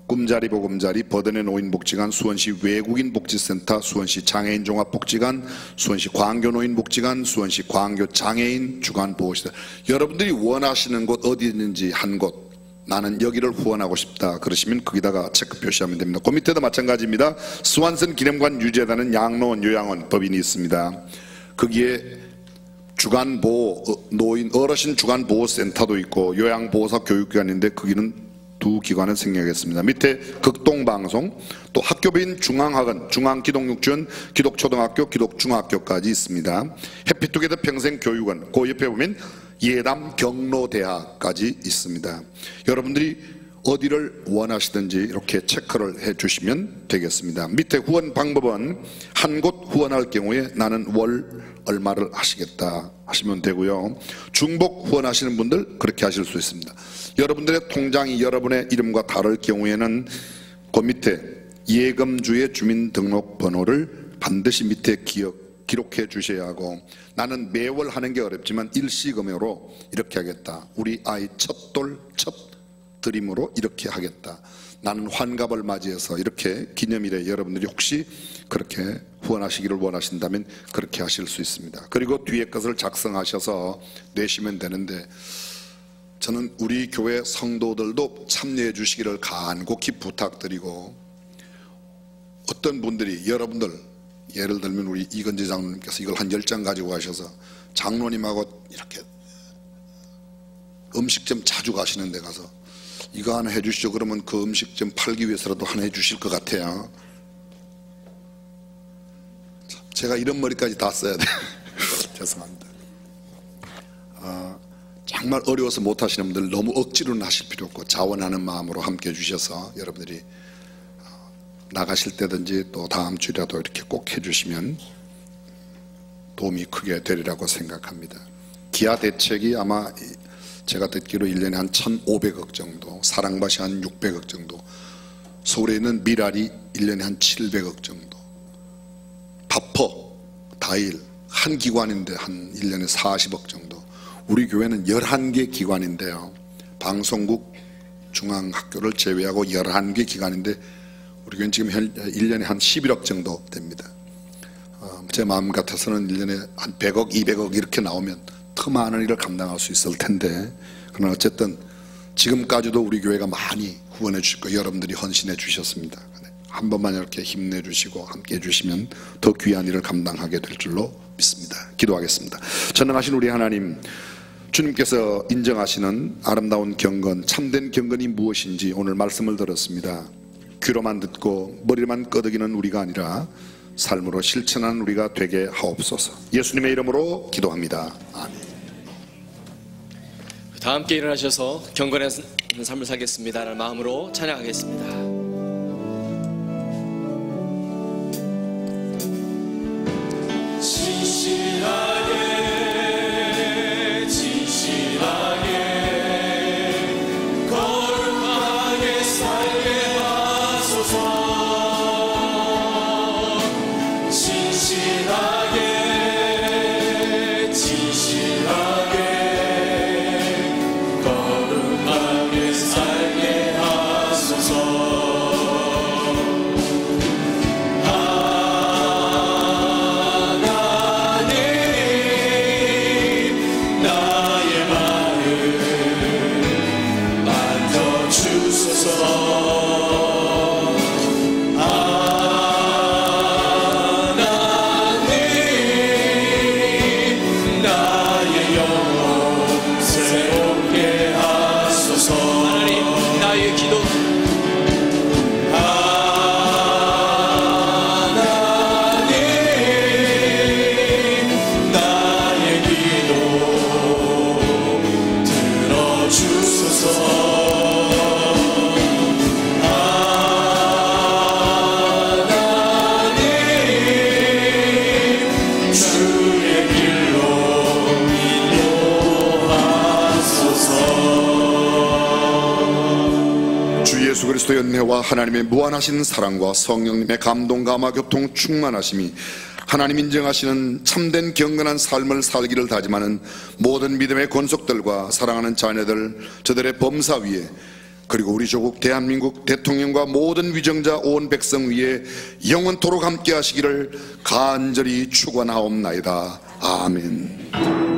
꿈자리 보금자리, 버든의 노인복지관, 수원시 외국인복지센터, 수원시 장애인종합복지관, 수원시 광교노인복지관, 수원시 광교장애인 주간보호시설. 여러분들이 원하시는 곳 어디 있는지 한 곳, 나는 여기를 후원하고 싶다 그러시면 거기다가 체크 표시하면 됩니다. 그 밑에도 마찬가지입니다. 수완선 기념관 유재단은 양로원 요양원 법인이 있습니다. 거기에 주간보호, 노인 어르신 주간보호센터도 있고 요양보호사 교육기관인데 거기는 두 기관은 생략했습니다. 밑에 극동방송, 또 학교법인 중앙학원, 중앙기독육지원, 기독초등학교, 기독중학교까지 있습니다. 해피투게더 평생교육원, 그 옆에 보면 예담 경로대학까지 있습니다. 여러분들이 어디를 원하시든지 이렇게 체크를 해 주시면 되겠습니다. 밑에 후원 방법은 한 곳 후원할 경우에 나는 월 얼마를 하시겠다 하시면 되고요. 중복 후원하시는 분들 그렇게 하실 수 있습니다. 여러분들의 통장이 여러분의 이름과 다를 경우에는 그 밑에 예금주의 주민등록번호를 반드시 밑에 기록해 주셔야 하고, 나는 매월 하는 게 어렵지만 일시금으로 이렇게 하겠다, 우리 아이 첫돌 첫 드림으로 이렇게 하겠다, 나는 환갑을 맞이해서 이렇게 기념일에 여러분들이 혹시 그렇게 후원하시기를 원하신다면 그렇게 하실 수 있습니다. 그리고 뒤에 것을 작성하셔서 내시면 되는데, 저는 우리 교회 성도들도 참여해 주시기를 간곡히 부탁드리고, 어떤 분들이 여러분들 예를 들면 우리 이건재 장로님께서 이걸 한 10장 가지고 가셔서 장로님하고 이렇게 음식점 자주 가시는 데 가서 이거 하나 해주시죠 그러면 그 음식점 팔기 위해서라도 하나 해주실 것 같아요. 제가 이런 머리까지 다 써야 돼요. 죄송합니다. 정말 어려워서 못하시는 분들 너무 억지로는 하실 필요 없고 자원하는 마음으로 함께 해주셔서 여러분들이 나가실 때든지 또 다음 주라도 이렇게 꼭 해주시면 도움이 크게 되리라고 생각합니다. 기아 대책이 아마 제가 듣기로 1년에 한 1,500억 정도, 사랑밭이 한 600억 정도, 서울에 있는 미랄이 1년에 한 700억 정도, 바퍼, 다일 한 기관인데 한 1년에 40억 정도. 우리 교회는 11개 기관인데요, 방송국 중앙학교를 제외하고 11개 기관인데 우리 교회는 지금 1년에 한 11억 정도 됩니다. 제 마음 같아서는 1년에 한 100억, 200억 이렇게 나오면 더 많은 일을 감당할 수 있을 텐데, 그러나 어쨌든 지금까지도 우리 교회가 많이 후원해 주시고 여러분들이 헌신해 주셨습니다. 한 번만 이렇게 힘내 주시고 함께 해 주시면 더 귀한 일을 감당하게 될 줄로 믿습니다. 기도하겠습니다. 전능하신 우리 하나님, 주님께서 인정하시는 아름다운 경건, 참된 경건이 무엇인지 오늘 말씀을 들었습니다. 귀로만 듣고 머리만 끄덕이는 우리가 아니라 삶으로 실천하는 우리가 되게 하옵소서. 예수님의 이름으로 기도합니다. 아멘. 다 함께 일어나셔서 경건한 삶을 살겠습니다라는 마음으로 찬양하겠습니다. 거룩하게 살게 하소서. 나의 영혼 새롭게 하소서. 하나님, 나의 기도 나의 기도 들어주소서. 하나님 주의 길로 인도하소서. 주 예수 그리스도의 은혜와 하나님의 무한하신 사랑과 성령님의 감동 감화 교통 충만하심이 하나님 인정하시는 참된 경건한 삶을 살기를 다짐하는 모든 믿음의 권속들과 사랑하는 자녀들, 저들의 범사 위에, 그리고 우리 조국 대한민국 대통령과 모든 위정자 온 백성 위에 영원토록 함께 하시기를 간절히 축원하옵나이다. 아멘.